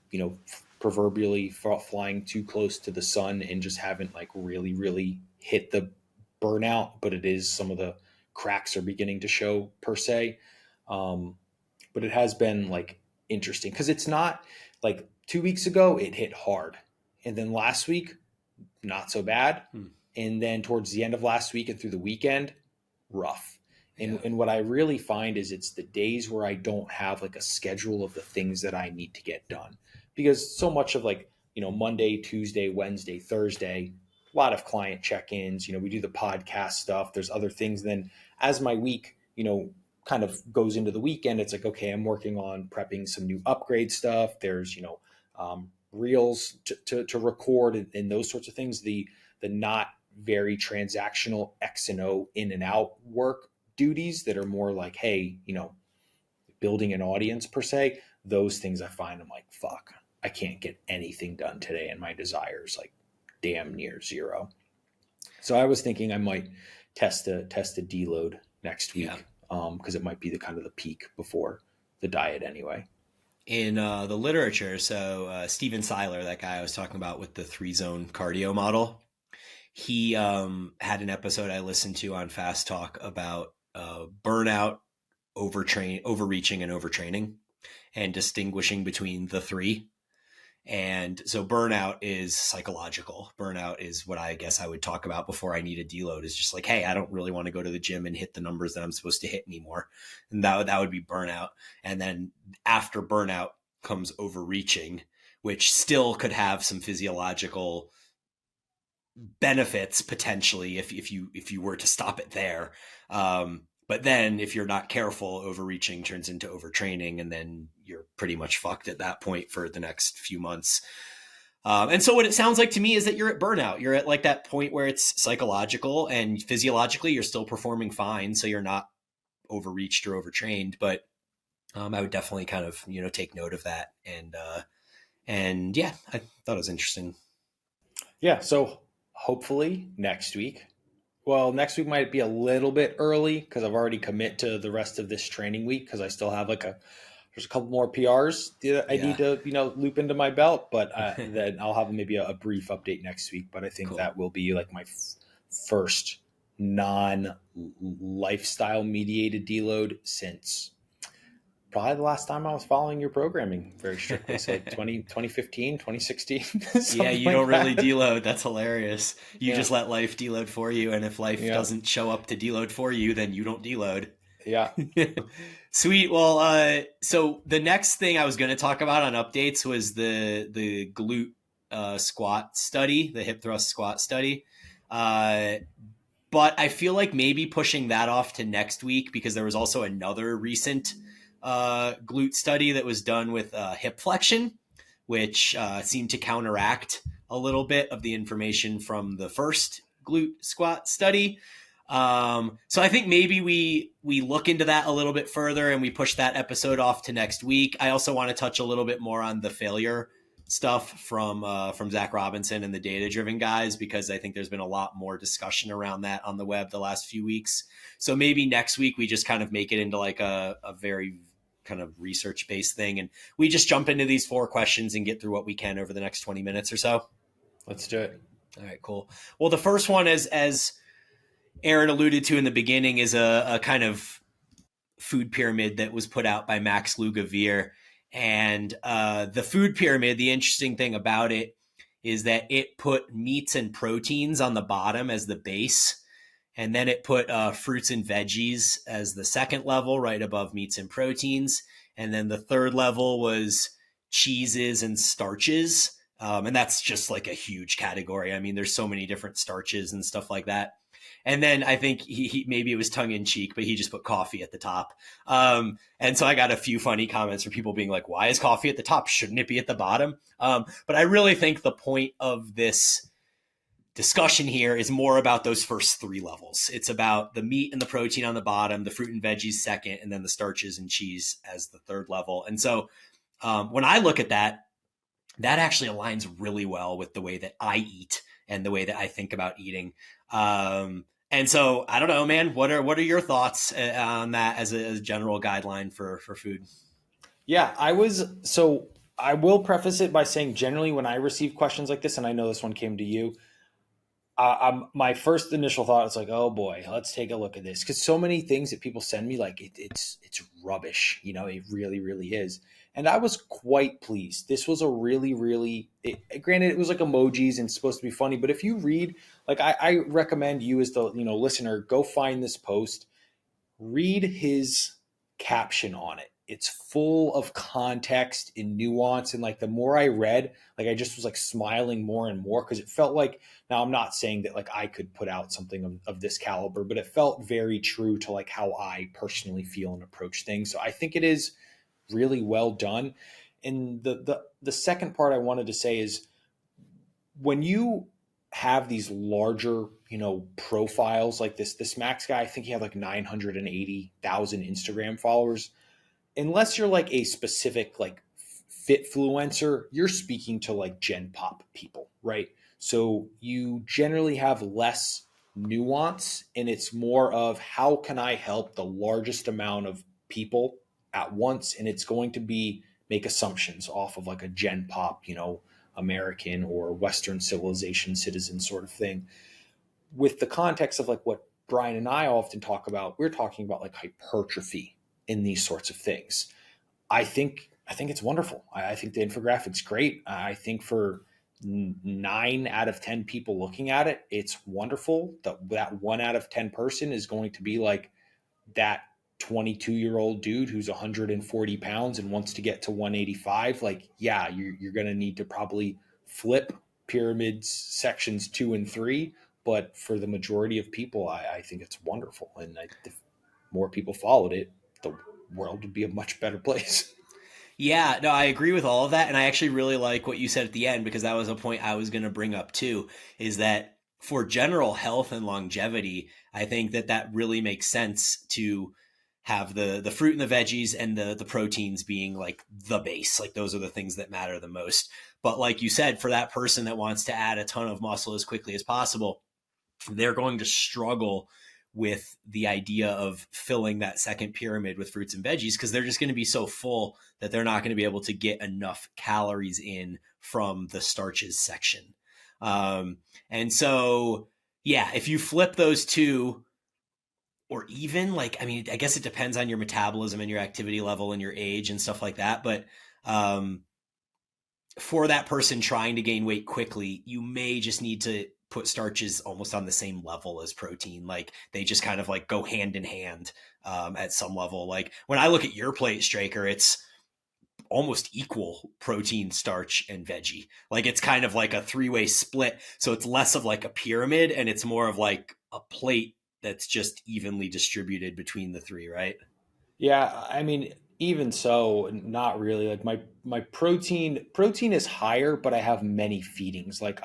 proverbially flying too close to the sun and just haven't like really, really hit the burnout, but it is some of the cracks are beginning to show per se. But it has been like interesting because it's not like 2 weeks ago, it hit hard. And then last week, not so bad. And then towards the end of last week and through the weekend, rough. And what I really find is it's the days where I don't have like a schedule of the things that I need to get done. Because so much of like, Monday, Tuesday, Wednesday, Thursday, a lot of client check-ins, we do the podcast stuff. There's other things. Then as my week, kind of goes into the weekend, it's like, okay, I'm working on prepping some new upgrade stuff. There's, reels to record and those sorts of things. The not very transactional X and O in and out work duties that are more like, hey, building an audience per se, those things I find I'm like, fuck, I can't get anything done today. And my desires like damn near zero. So I was thinking I might test a deload next week. Because it might be the kind of the peak before the diet anyway. In the literature, so Steven Seiler, that guy I was talking about with the 3-zone cardio model, he had an episode I listened to on Fast Talk about burnout, overreaching, and overtraining, and distinguishing between the three. And so burnout is psychological. Burnout is what I guess I would talk about before I need a deload, is just like, hey, I don't really want to go to the gym and hit the numbers that I'm supposed to hit anymore. And that would be burnout. And then after burnout comes overreaching, which still could have some physiological benefits potentially if you were to stop it there. But then if you're not careful, overreaching turns into overtraining, and then you're pretty much fucked at that point for the next few months. And so what it sounds like to me is that you're at burnout. You're at like that point where it's psychological, and physiologically you're still performing fine. So you're not overreached or overtrained, but I would definitely kind of, take note of that. And yeah, I thought it was interesting. Yeah. So hopefully next week, well, next week might be a little bit early because I've already commit to the rest of this training week because I still have there's a couple more PRs that I need to, loop into my belt, but then I'll have maybe a brief update next week. But I think that will be like my first non-lifestyle mediated deload since probably the last time I was following your programming very strictly. So 2015, 2016. Yeah, you don't really deload. That's hilarious. You just let life deload for you. And if life doesn't show up to deload for you, then you don't deload. Yeah. Sweet. Well, so the next thing I was going to talk about on updates was the glute squat study, the hip thrust squat study. But I feel like maybe pushing that off to next week, because there was also another recent glute study that was done with hip flexion, which seemed to counteract a little bit of the information from the first glute squat study. So I think maybe we look into that a little bit further and we push that episode off to next week. I also want to touch a little bit more on the failure stuff from Zach Robinson and the data-driven guys, because I think there's been a lot more discussion around that on the web the last few weeks. So maybe next week we just kind of make it into like a very kind of research-based thing, and we just jump into these 4 questions and get through what we can over the next 20 minutes or so. Let's do it. All right, cool. Well, the first one, as Aaron alluded to in the beginning, is a kind of food pyramid that was put out by Max Lugavere. And the food pyramid, the interesting thing about it is that it put meats and proteins on the bottom as the base. And then it put fruits and veggies as the second level, right above meats and proteins. And then the third level was cheeses and starches. And that's just like a huge category. I mean, there's so many different starches and stuff like that. And then I think he maybe it was tongue in cheek, but he just put coffee at the top. And so I got a few funny comments from people being like, why is coffee at the top? Shouldn't it be at the bottom? But I really think the point of this discussion here is more about those first three levels. It's about the meat and the protein on the bottom, the fruit and veggies second, and then the starches and cheese as the third level. And so when I look at that, that actually aligns really well with the way that I eat and the way that I think about eating. And so I don't know, man, what are your thoughts on that as a general guideline for food? Yeah, I will preface it by saying generally when I receive questions like this, and I know this one came to you, my first initial thought is like, oh boy, let's take a look at this, because so many things that people send me, like it's rubbish, it really really is. And I was quite pleased. This was a really really granted it was like emojis and supposed to be funny, but if you read, like I recommend you as the listener, go find this post, read his caption on it. It's full of context and nuance. And like the more I read, like I just was like smiling more and more, because it felt like, now I'm not saying that like I could put out something of this caliber, but it felt very true to like how I personally feel and approach things. So I think it is really well done. And the second part I wanted to say is, when you have these larger, profiles like this Max guy, I think he had like 980,000 Instagram followers. Unless you're like a specific like fitfluencer, you're speaking to like Gen Pop people, right? So you generally have less nuance, and it's more of how can I help the largest amount of people at once, and it's going to be make assumptions off of like a Gen Pop, American or Western civilization citizen sort of thing. With the context of like what Bryan and I often talk about, we're talking about like hypertrophy in these sorts of things. I think it's wonderful. I think the infographics great. I think for 9 out of 10 people looking at it, it's wonderful. That 1 out of 10 person is going to be like that 22-year-old dude who's 140 pounds and wants to get to 185. Like, yeah, you're going to need to probably flip pyramids sections 2 and 3. But for the majority of people, I think it's wonderful. And if more people followed it, the world would be a much better place. Yeah, no, I agree with all of that. And I actually really like what you said at the end, because that was a point I was going to bring up too, is that for general health and longevity, I think that that really makes sense to have the fruit and the veggies and the proteins being like the base. Like those are the things that matter the most. But like you said, for that person that wants to add a ton of muscle as quickly as possible, they're going to struggle with the idea of filling that second pyramid with fruits and veggies, because they're just going to be so full that they're not going to be able to get enough calories in from the starches section. And so, yeah, if you flip those two, or even like, I mean, I guess it depends on your metabolism and your activity level and your age and stuff like that. But for that person trying to gain weight quickly, you may just need to put starches almost on the same level as protein. Like they just kind of like go hand in hand at some level. Like when I look at your plate, Straker, it's almost equal protein, starch, and veggie. Like it's kind of like a three-way split. So it's less of like a pyramid and it's more of like a plate that's just evenly distributed between the three, right? Yeah, I mean, even so, not really. Like my protein is higher, but I have many feedings. Like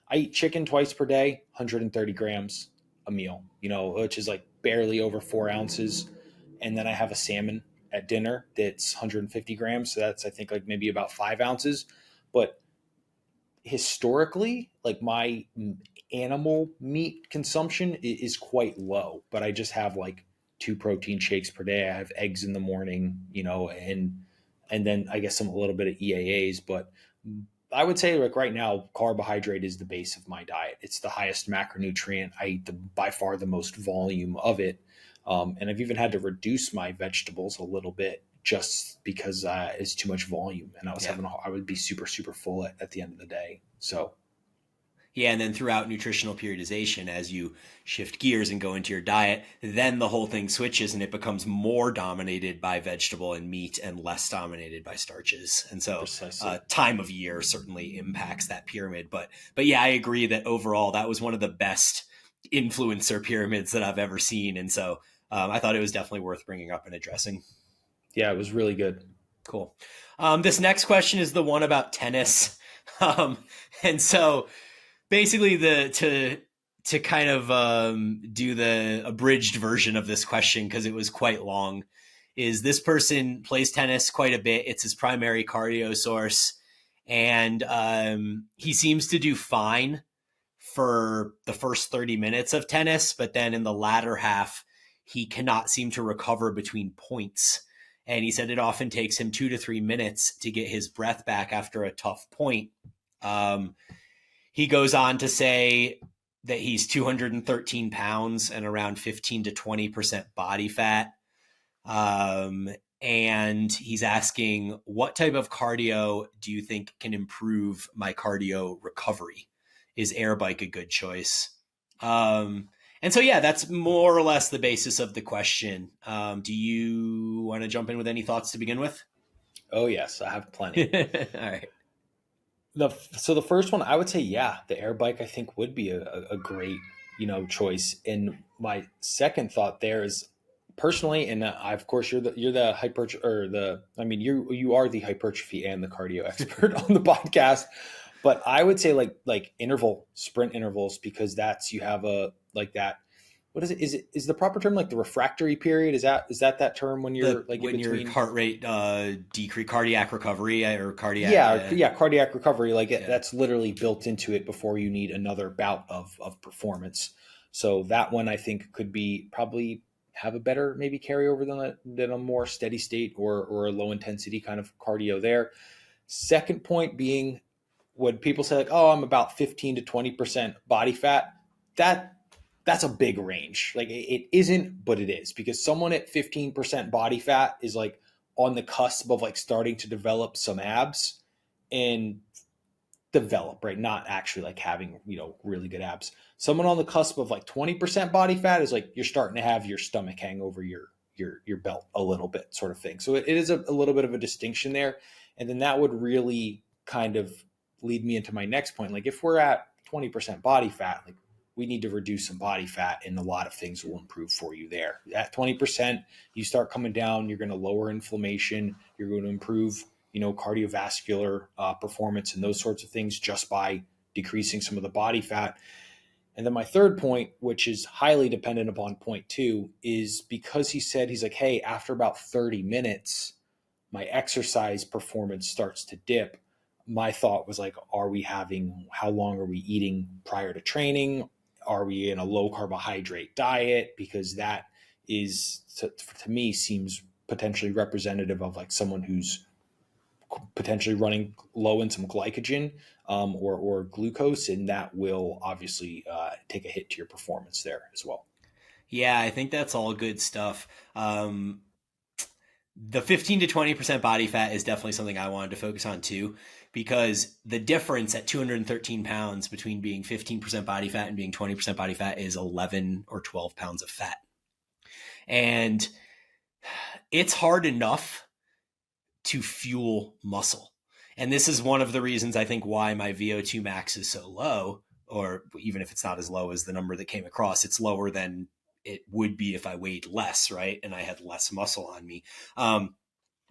I eat chicken twice per day, 130 grams a meal, which is like barely over 4 ounces. And then I have a salmon at dinner that's 150 grams. So that's, I think, like maybe about 5 ounces. But historically, like my animal meat consumption is quite low, but I just have like 2 protein shakes per day. I have eggs in the morning, and then I guess a little bit of EAAs. But I would say like right now, carbohydrate is the base of my diet. It's the highest macronutrient. I eat by far the most volume of it. And I've even had to reduce my vegetables a little bit just because it's too much volume, and Yeah. I would be super super full at the end of the day. So Yeah, and then throughout nutritional periodization, as you shift gears and go into your diet, then the whole thing switches and it becomes more dominated by vegetable and meat and less dominated by starches. And so, precisely. time of year certainly impacts that pyramid. But yeah, I agree that overall that was one of the best influencer pyramids that I've ever seen. And so, I thought it was definitely worth bringing up and addressing. Yeah, it was really good. Cool. This next question is the one about tennis. Um, and so basically to kind of do the abridged version of this question, because it was quite long, is this person plays tennis quite a bit. It's his primary cardio source. And he seems to do fine for the first 30 minutes of tennis, but then in the latter half, he cannot seem to recover between points. And he said it often takes him 2 to 3 minutes to get his breath back after a tough point. He goes on to say that he's 213 pounds and around 15 to 20% body fat. And he's asking, what type of cardio do you think can improve my cardio recovery? Is air bike a good choice? And so, yeah, that's more or less the basis of the question. Do you want to jump in with any thoughts to begin with? Oh yes, I have plenty. All right. So the first one, I would say, yeah, the air bike I think would be a great, choice. And my second thought there is personally, and of course you're the you are the hypertrophy and the cardio expert on the podcast, but I would say like sprint intervals, because that's, you have a like that. What is it? Is the proper term like the refractory period? Is that term when you're when your heart rate decrease, cardiac recovery or cardiac? Cardiac recovery. That's literally built into it before you need another bout of performance. So that one I think could be probably have a better maybe carryover than a more steady state or a low intensity kind of cardio there. Second point being, when people say like, oh, I'm about 15 to 20% body fat, that's a big range. Like it isn't, but it is, because someone at 15% body fat is like on the cusp of like starting to develop some abs and develop, right? Not actually like having, really good abs. Someone on the cusp of like 20% body fat is like, you're starting to have your stomach hang over your belt a little bit, sort of thing. So it is a little bit of a distinction there. And then that would really kind of lead me into my next point. Like if we're at 20% body fat, like we need to reduce some body fat, and a lot of things will improve for you there. At 20%, you start coming down, you're going to lower inflammation, you're going to improve, cardiovascular performance and those sorts of things just by decreasing some of the body fat. And then my third point, which is highly dependent upon point two, is because he's like, hey, after about 30 minutes, my exercise performance starts to dip. My thought was like, how long are we eating prior to training? Are we in a low carbohydrate diet? Because that is, to me, seems potentially representative of like someone who's potentially running low in some glycogen or glucose, and that will obviously take a hit to your performance there as well. Yeah, I think that's all good stuff. The 15 to 20% body fat is definitely something I wanted to focus on too, because the difference at 213 pounds between being 15% body fat and being 20% body fat is 11 or 12 pounds of fat. And it's hard enough to fuel muscle. And this is one of the reasons I think why my VO2 max is so low, or even if it's not as low as the number that came across, it's lower than it would be if I weighed less, right? And I had less muscle on me.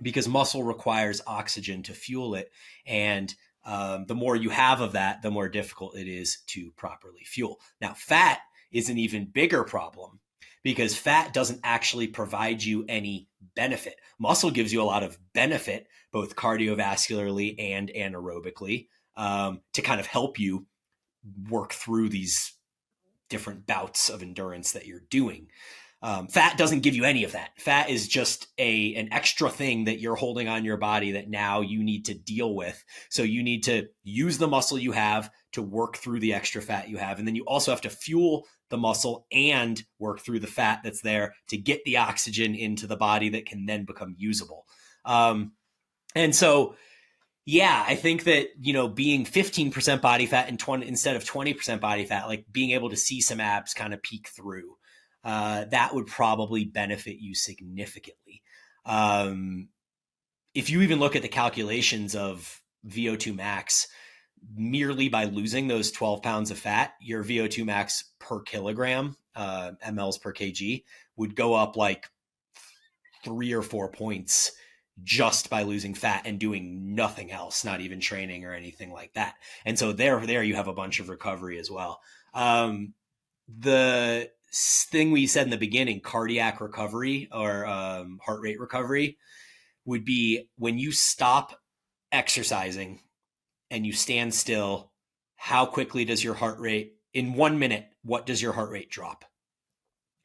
Because muscle requires oxygen to fuel it. And the more you have of that, the more difficult it is to properly fuel. Now, fat is an even bigger problem, because fat doesn't actually provide you any benefit. Muscle gives you a lot of benefit, both cardiovascularly and anaerobically, to kind of help you work through these different bouts of endurance that you're doing. Fat doesn't give you any of that. Fat is just an extra thing that you're holding on your body that now you need to deal with. So you need to use the muscle you have to work through the extra fat you have. And then you also have to fuel the muscle and work through the fat that's there to get the oxygen into the body that can then become usable. And so, yeah, I think that, being 15% body fat and 20 instead of 20% body fat, like being able to see some abs kind of peek through, that would probably benefit you significantly. If you even look at the calculations of VO2 max, merely by losing those 12 pounds of fat, your VO2 max per kilogram, mLs per kg, would go up like 3 or 4 points just by losing fat and doing nothing else, not even training or anything like that. And so there you have a bunch of recovery as well. The thing we said in the beginning, cardiac recovery or heart rate recovery, would be when you stop exercising and you stand still, how quickly does your heart rate, in 1 minute, what does your heart rate drop?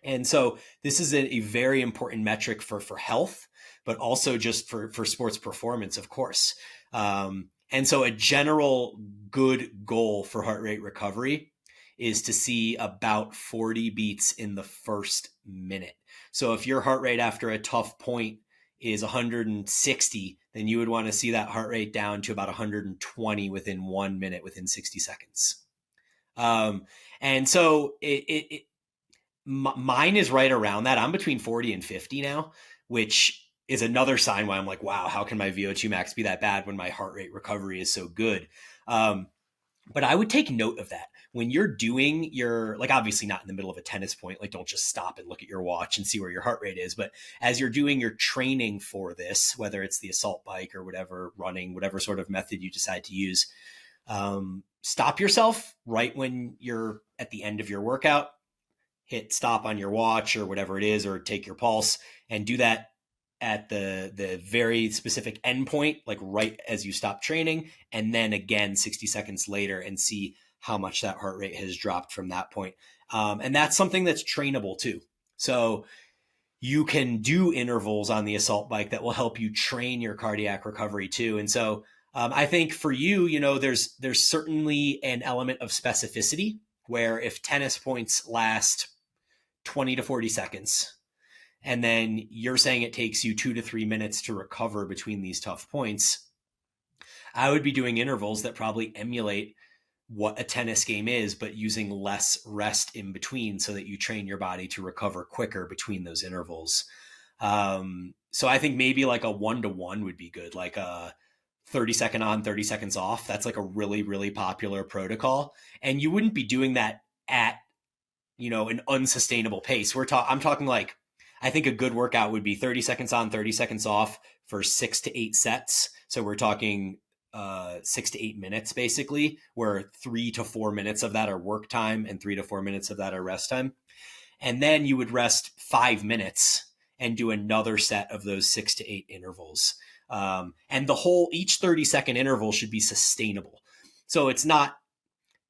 And so this is a very important metric for health, but also just for sports performance, of course. And so a general good goal for heart rate recovery is to see about 40 beats in the first minute. So if your heart rate after a tough point is 160, then you would want to see that heart rate down to about 120 within 1 minute, within 60 seconds. And so mine is right around that. I'm between 40 and 50 now, which is another sign why I'm like, wow, how can my VO2 max be that bad when my heart rate recovery is so good? But I would take note of that when you're doing your, like, obviously not in the middle of a tennis point, like don't just stop and look at your watch and see where your heart rate is. But as you're doing your training for this, whether it's the assault bike or whatever, running, whatever sort of method you decide to use, stop yourself right when you're at the end of your workout, hit stop on your watch or whatever it is, or take your pulse, and do that at the very specific endpoint, like right as you stop training, and then again 60 seconds later, and see how much that heart rate has dropped from that point. And that's something that's trainable too. So you can do intervals on the assault bike that will help you train your cardiac recovery too. And so I think for you, there's certainly an element of specificity where if tennis points last 20 to 40 seconds, and then you're saying it takes you 2 to 3 minutes to recover between these tough points, I would be doing intervals that probably emulate what a tennis game is, but using less rest in between so that you train your body to recover quicker between those intervals. So I think maybe like a 1-to-1 would be good, like a 30 second on, 30 seconds off. That's like a really, really popular protocol. And you wouldn't be doing that at, an unsustainable pace. I'm talking like, I think a good workout would be 30 seconds on, 30 seconds off for 6 to 8 sets. So we're talking 6 to 8 minutes, basically, where 3 to 4 minutes of that are work time and 3 to 4 minutes of that are rest time. And then you would rest 5 minutes and do another set of those 6 to 8 intervals. And each 30-second interval should be sustainable. So it's not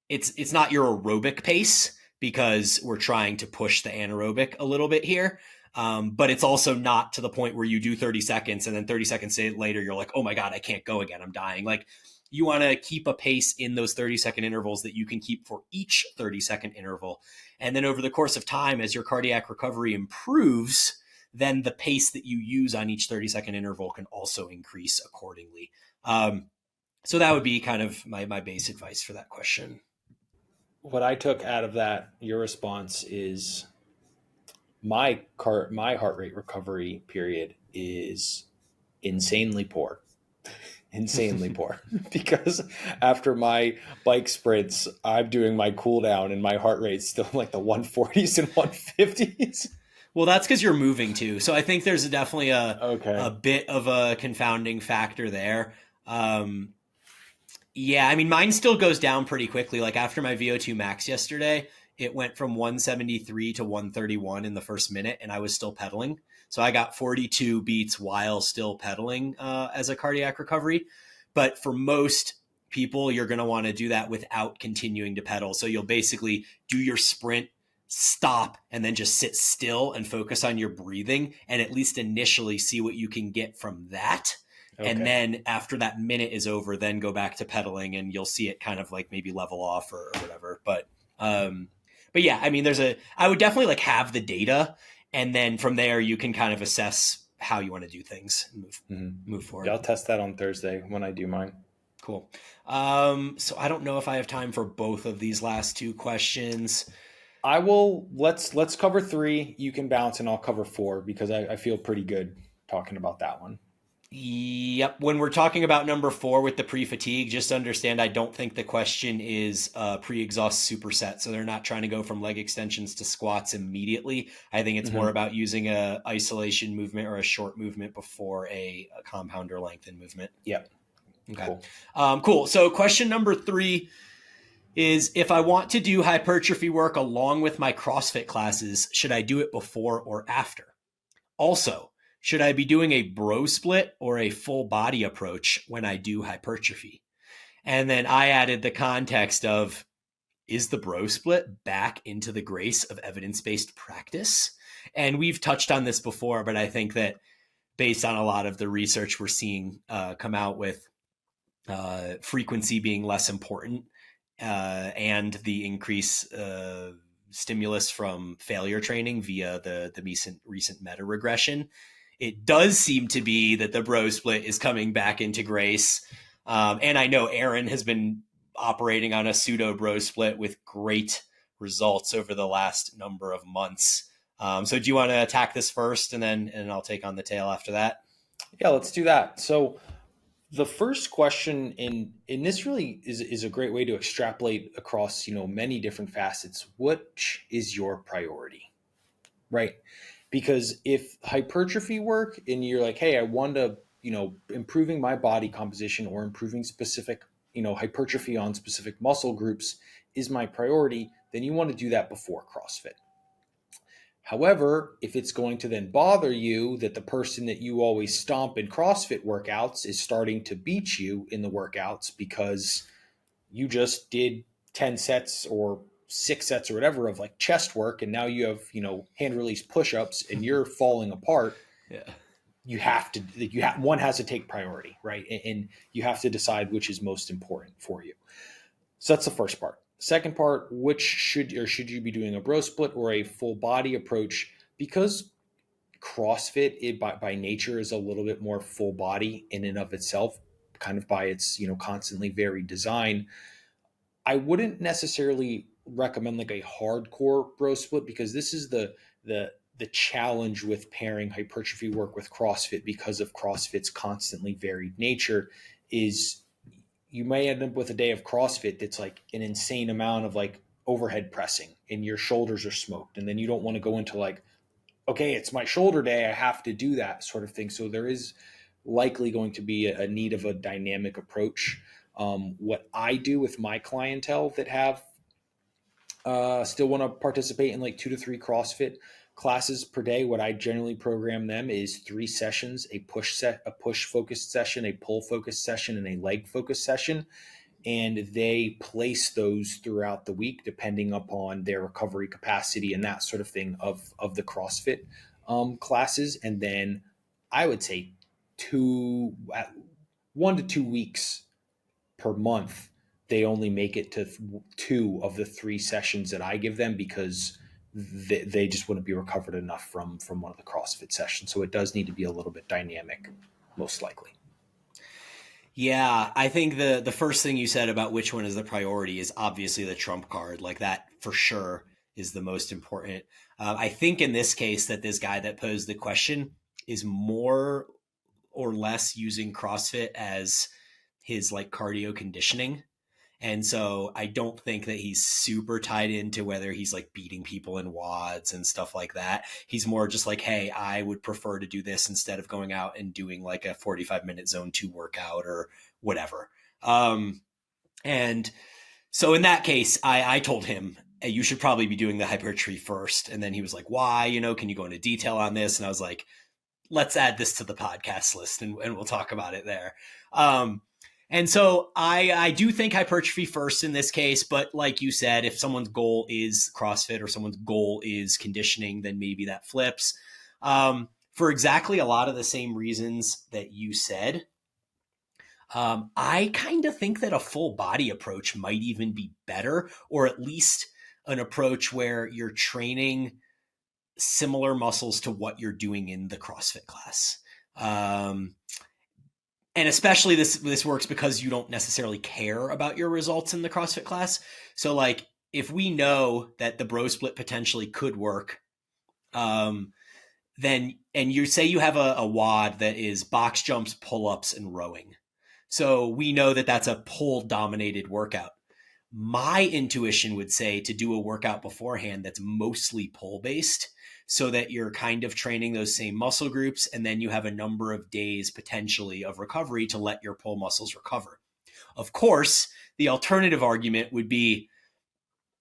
your aerobic pace, because we're trying to push the anaerobic a little bit here. But it's also not to the point where you do 30 seconds and then 30 seconds later, you're like, oh my God, I can't go again, I'm dying. Like, you want to keep a pace in those 30-second intervals that you can keep for each 30-second interval. And then over the course of time, as your cardiac recovery improves, then the pace that you use on each 30-second interval can also increase accordingly. So that would be kind of my base advice for that question. What I took out of that, your response, is my heart rate recovery period is insanely poor. Insanely poor. Because after my bike sprints, I'm doing my cool down and my heart rate's still like the 140s and 150s. Well, that's because you're moving too. So I think there's definitely a bit of a confounding factor there. Yeah, I mean, mine still goes down pretty quickly. Like after my VO2 max yesterday, it went from 173 to 131 in the first minute, and I was still pedaling. So I got 42 beats while still pedaling as a cardiac recovery. But for most people, you're going to want to do that without continuing to pedal. So you'll basically do your sprint, stop, and then just sit still and focus on your breathing, and at least initially see what you can get from that. Okay. And then after that minute is over, then go back to pedaling, and you'll see it kind of like maybe level off or whatever. But yeah, I mean, I would definitely like have the data, and then from there you can kind of assess how you want to do things and move forward. Yeah, I'll test that on Thursday when I do mine. Cool. So I don't know if I have time for both of these last two questions. I will. Let's cover 3. You can bounce and I'll cover 4, because I feel pretty good talking about that one. Yep. When we're talking about number 4 with the pre-fatigue, just understand I don't think the question is pre-exhaust superset. So they're not trying to go from leg extensions to squats immediately. I think it's more about using a isolation movement or a short movement before a compounder lengthen movement. Yep. Okay. Cool. So question number 3 is, if I want to do hypertrophy work along with my CrossFit classes, should I do it before or after? Also, should I be doing a bro split or a full body approach when I do hypertrophy? And then I added the context of, is the bro split back into the grace of evidence-based practice? And we've touched on this before, but I think that based on a lot of the research we're seeing come out with frequency being less important and the increase stimulus from failure training via the recent meta regression, it does seem to be that the bro split is coming back into grace. And I know Aaron has been operating on a pseudo bro split with great results over the last number of months. So do you want to attack this first and I'll take on the tail after that? Yeah, let's do that. So the first question in this really is a great way to extrapolate across, many different facets. Which is your priority, right? Because if hypertrophy work and you're like, hey, I want to, improving my body composition or improving specific, hypertrophy on specific muscle groups is my priority, then you want to do that before CrossFit. However, if it's going to then bother you that the person that you always stomp in CrossFit workouts is starting to beat you in the workouts because you just did 10 sets or 6 sets or whatever of like chest work, and now you have, hand release push-ups and you're falling apart. Yeah. One has to take priority, right? And you have to decide which is most important for you. So that's the first part. Second part, should you be doing a bro split or a full body approach? Because CrossFit by nature is a little bit more full body in and of itself, kind of by its, constantly varied design. I wouldn't necessarily recommend like a hardcore bro split, because this is the challenge with pairing hypertrophy work with CrossFit, because of CrossFit's constantly varied nature, is you may end up with a day of CrossFit that's like an insane amount of like overhead pressing and your shoulders are smoked. And then you don't want to go into like, okay, it's my shoulder day, I have to do that sort of thing. So there is likely going to be a need of a dynamic approach. What I do with my clientele that have still want to participate in like 2 to 3 CrossFit classes per day, what I generally program them is 3 sessions: a push focused session, a pull focused session, and a leg focused session. And they place those throughout the week depending upon their recovery capacity and that sort of thing of the CrossFit classes. And then I would say 1 to 2 weeks per month, they only make it to 2 of the 3 sessions that I give them, because they just wouldn't be recovered enough from one of the CrossFit sessions. So it does need to be a little bit dynamic, most likely. Yeah, I think the first thing you said about which one is the priority is obviously the trump card. Like, that for sure is the most important. I think in this case that this guy that posed the question is more or less using CrossFit as his like cardio conditioning. And so I don't think that he's super tied into whether he's like beating people in wads and stuff like that. He's more just like, hey, I would prefer to do this instead of going out and doing like a 45-minute zone 2 workout or whatever. And so in that case, I told him, hey, you should probably be doing the hypertrophy first. And then he was like, why, can you go into detail on this? And I was like, let's add this to the podcast list and we'll talk about it there. And so I do think hypertrophy first in this case, but like you said, if someone's goal is CrossFit or someone's goal is conditioning, then maybe that flips. For exactly a lot of the same reasons that you said, I kind of think that a full body approach might even be better, or at least an approach where you're training similar muscles to what you're doing in the CrossFit class. And especially this works because you don't necessarily care about your results in the CrossFit class. So like, if we know that the bro split potentially could work, then, and you say you have a WOD that is box jumps, pull-ups, and rowing. So we know that that's a pull dominated workout. My intuition would say to do a workout beforehand that's mostly pull based, so that you're kind of training those same muscle groups, and then you have a number of days potentially of recovery to let your pull muscles recover. Of course, the alternative argument would be,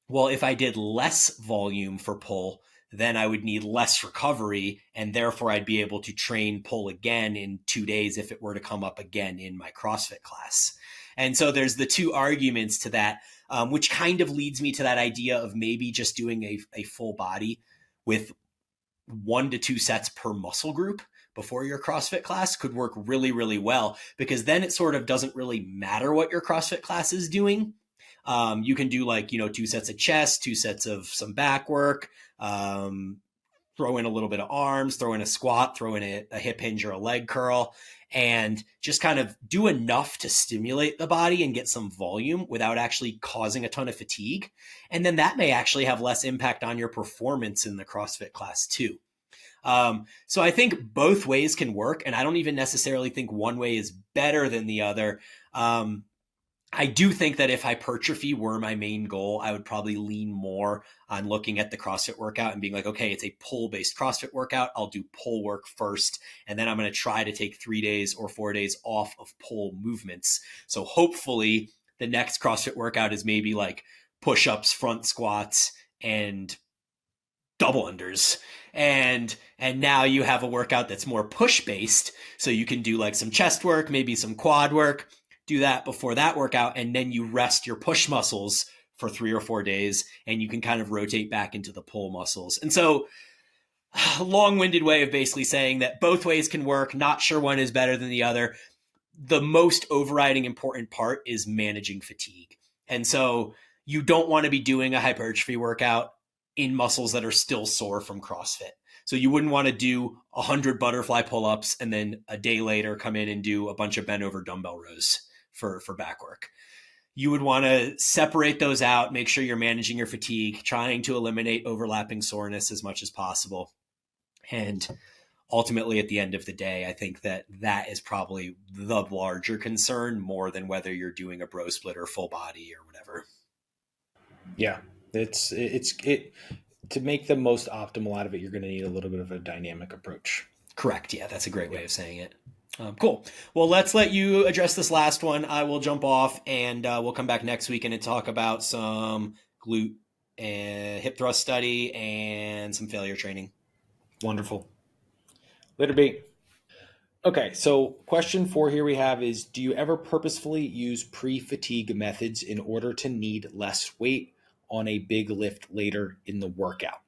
well, if I did less volume for pull, then I would need less recovery, and therefore I'd be able to train pull again in 2 days if it were to come up again in my CrossFit class. And so there's the two arguments to that, which kind of leads me to that idea of maybe just doing a full body with 1 to 2 sets per muscle group before your CrossFit class could work really, really well, because then it sort of doesn't really matter what your CrossFit class is doing. You can do 2 sets of chest, 2 sets of some back work, throw in a little bit of arms, throw in a squat, throw in a hip hinge or a leg curl, and just kind of do enough to stimulate the body and get some volume without actually causing a ton of fatigue. And then that may actually have less impact on your performance in the CrossFit class too. So I think both ways can work, and I don't even necessarily think one way is better than the other. I do think that if hypertrophy were my main goal, I would probably lean more on looking at the CrossFit workout and being like, okay, it's a pull-based CrossFit workout. I'll do pull work first, and then I'm going to try to take 3 days or 4 days off of pull movements. So hopefully the next CrossFit workout is maybe like push-ups, front squats, and double unders. And now you have a workout that's more push-based. So you can do like some chest work, maybe some quad work, do that before that workout, and then you rest your push muscles for 3 or 4 days, and you can kind of rotate back into the pull muscles. And so long-winded way of basically saying that both ways can work. Not sure one is better than the other. The most overriding important part is managing fatigue. And so you don't want to be doing a hypertrophy workout in muscles that are still sore from CrossFit. So you wouldn't want to do 100 butterfly pull-ups and then a day later come in and do a bunch of bent over dumbbell rows for back work. You would want to separate those out, make sure you're managing your fatigue, trying to eliminate overlapping soreness as much as possible. And ultimately, at the end of the day, I think that is probably the larger concern, more than whether you're doing a bro split or full body or whatever. Yeah, it's to make the most optimal out of it, you're going to need a little bit of a dynamic approach. Correct. Yeah, that's a great way of saying it. Cool. Well, let's let you address this last one. I will jump off, and we'll come back next week and talk about some glute and hip thrust study and some failure training. Wonderful. Later, B. Okay, so question 4 here we have is, do you ever purposefully use pre-fatigue methods in order to need less weight on a big lift later in the workout?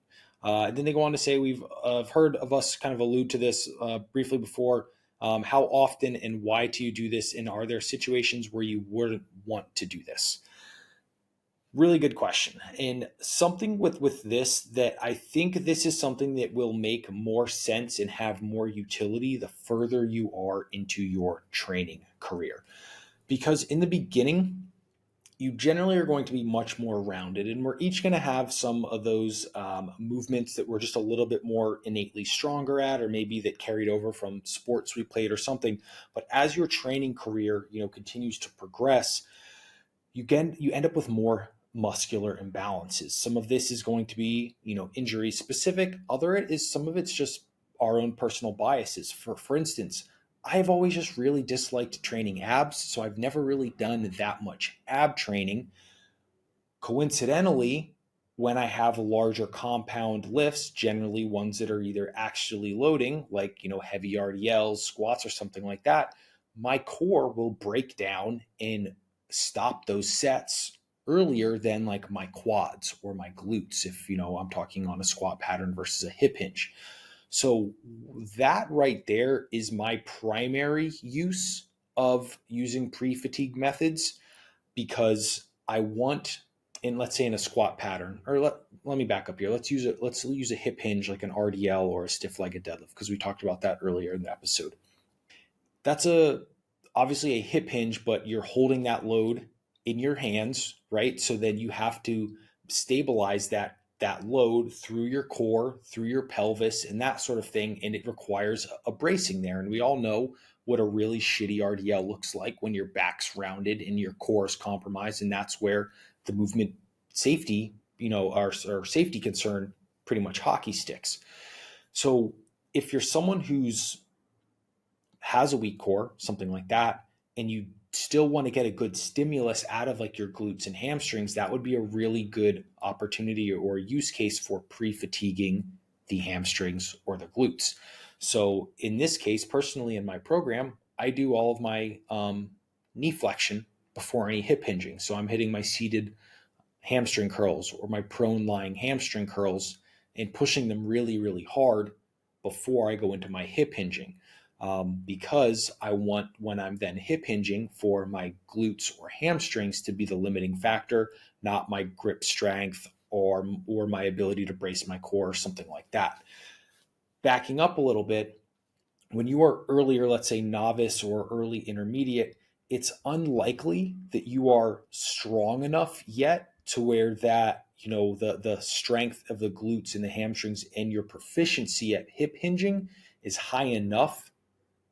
And then they go on to say, we've heard of us kind of allude to this briefly before. How often and why do you do this? And are there situations where you wouldn't want to do this? Really good question. And something with this that I think this is something that will make more sense and have more utility the further you are into your training career. Because in the beginning, you generally are going to be much more rounded, and we're each going to have some of those movements that we're just a little bit more innately stronger at, or maybe that carried over from sports we played or something. But as your training career, continues to progress, you end up with more muscular imbalances. Some of this is going to be, injury specific. Some of it's just our own personal biases. For instance, I've always just really disliked training abs, so I've never really done that much ab training. Coincidentally, when I have larger compound lifts, generally ones that are either actually loading, like, heavy RDLs, squats, or something like that, my core will break down and stop those sets earlier than like my quads or my glutes, if I'm talking on a squat pattern versus a hip hinge. So that right there is my primary use of using pre-fatigue methods, because I want, let's say in a squat pattern, or let me back up here. Let's use a hip hinge like an RDL or a stiff legged deadlift, because we talked about that earlier in the episode. That's obviously a hip hinge, but you're holding that load in your hands, right? So then you have to stabilize that that load through your core, through your pelvis, and that sort of thing. And it requires a bracing there. And we all know what a really shitty RDL looks like when your back's rounded and your core is compromised. And that's where the movement safety, our safety concern pretty much hockey sticks. So if you're someone who's has a weak core, something like that, and you still want to get a good stimulus out of like your glutes and hamstrings, that would be a really good opportunity or use case for pre-fatiguing the hamstrings or the glutes. So in this case, personally in my program, I do all of my knee flexion before any hip hinging. So I'm hitting my seated hamstring curls or my prone lying hamstring curls and pushing them really, really hard before I go into my hip hinging. Because I want, when I'm then hip hinging, for my glutes or hamstrings to be the limiting factor, not my grip strength or my ability to brace my core or something like that. Backing up a little bit, when you are earlier, let's say novice or early intermediate, it's unlikely that you are strong enough yet to where that, the strength of the glutes and the hamstrings and your proficiency at hip hinging is high enough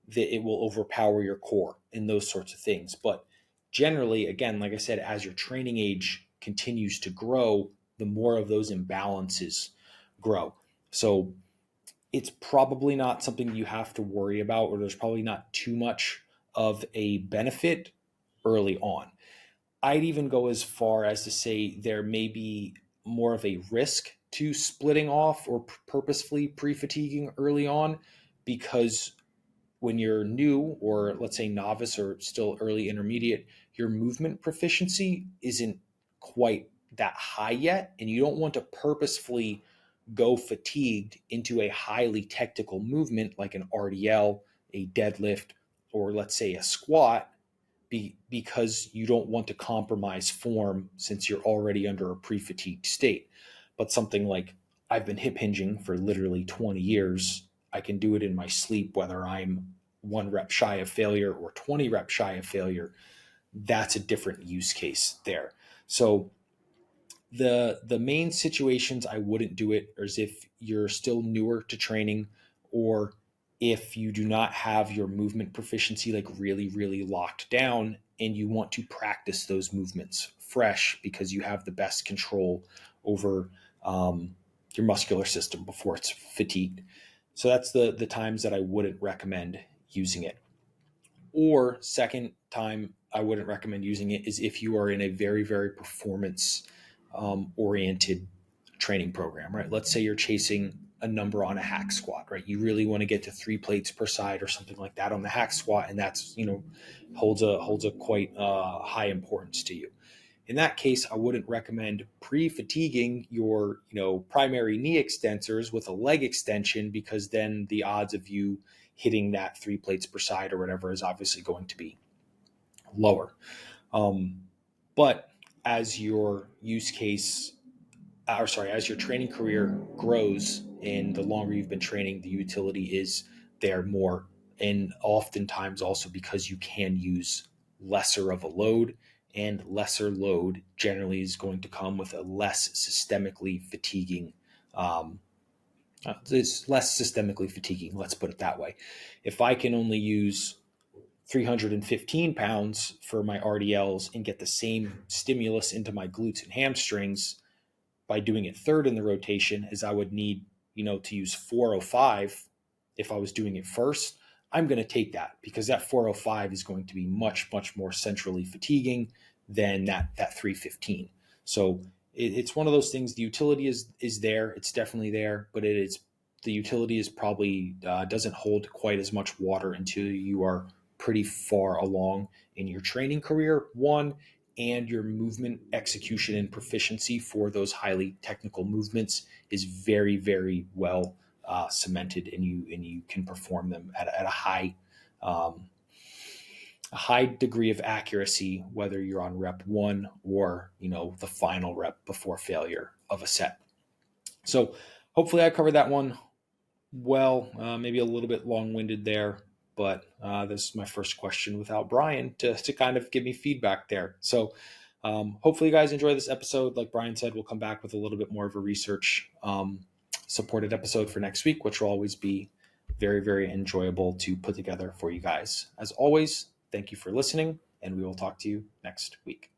that it will overpower your core and those sorts of things. But generally, again, like I said, as your training age continues to grow, the more of those imbalances grow. So it's probably not something you have to worry about, or there's probably not too much of a benefit early on. I'd even go as far as to say there may be more of a risk to splitting off or purposefully pre-fatiguing early on, because when you're new, or let's say novice or still early intermediate, your movement proficiency isn't quite that high yet, and you don't want to purposefully go fatigued into a highly technical movement like an RDL, a deadlift, or let's say a squat, because you don't want to compromise form since you're already under a pre-fatigued state. But something like, I've been hip hinging for literally 20 years. I can do it in my sleep, whether I'm 1 rep shy of failure or 20 reps shy of failure. That's a different use case there. So the main situations I wouldn't do it is if you're still newer to training, or if you do not have your movement proficiency like really, really locked down and you want to practice those movements fresh because you have the best control over your muscular system before it's fatigued. So that's the times that I wouldn't recommend using it. Or second time I wouldn't recommend using it is if you are in a very, very performance oriented training program, right? Let's say you're chasing a number on a hack squat, right? You really want to get to 3 plates per side or something like that on the hack squat, and that's holds a quite high importance to you. In that case, I wouldn't recommend pre-fatiguing your primary knee extensors with a leg extension, because then the odds of you hitting that 3 plates per side or whatever is obviously going to be lower. But as your use case, as your training career grows and the longer you've been training, the utility is there more. And oftentimes also because you can use lesser of a load, and lesser load generally is going to come with a less systemically fatiguing, let's put it that way. If I can only use 315 pounds for my RDLs and get the same stimulus into my glutes and hamstrings by doing it third in the rotation as I would need, to use 405 if I was doing it first, I'm going to take that, because that 405 is going to be much, much more centrally fatiguing than that 315. So it's one of those things. The utility is there. It's definitely there, but the utility is probably doesn't hold quite as much water until you are pretty far along in your training career, one, and your movement execution and proficiency for those highly technical movements is very, very well cemented, and you can perform them at a high degree of accuracy, whether you're on rep 1 or the final rep before failure of a set. So hopefully I covered that one well. Maybe a little bit long-winded there, but this is my first question without Bryan to kind of give me feedback there. So Hopefully you guys enjoy this episode. Like Bryan said, we'll come back with a little bit more of a research supported episode for next week, which will always be very, very enjoyable to put together for you guys. As always, thank you for listening, and we will talk to you next week.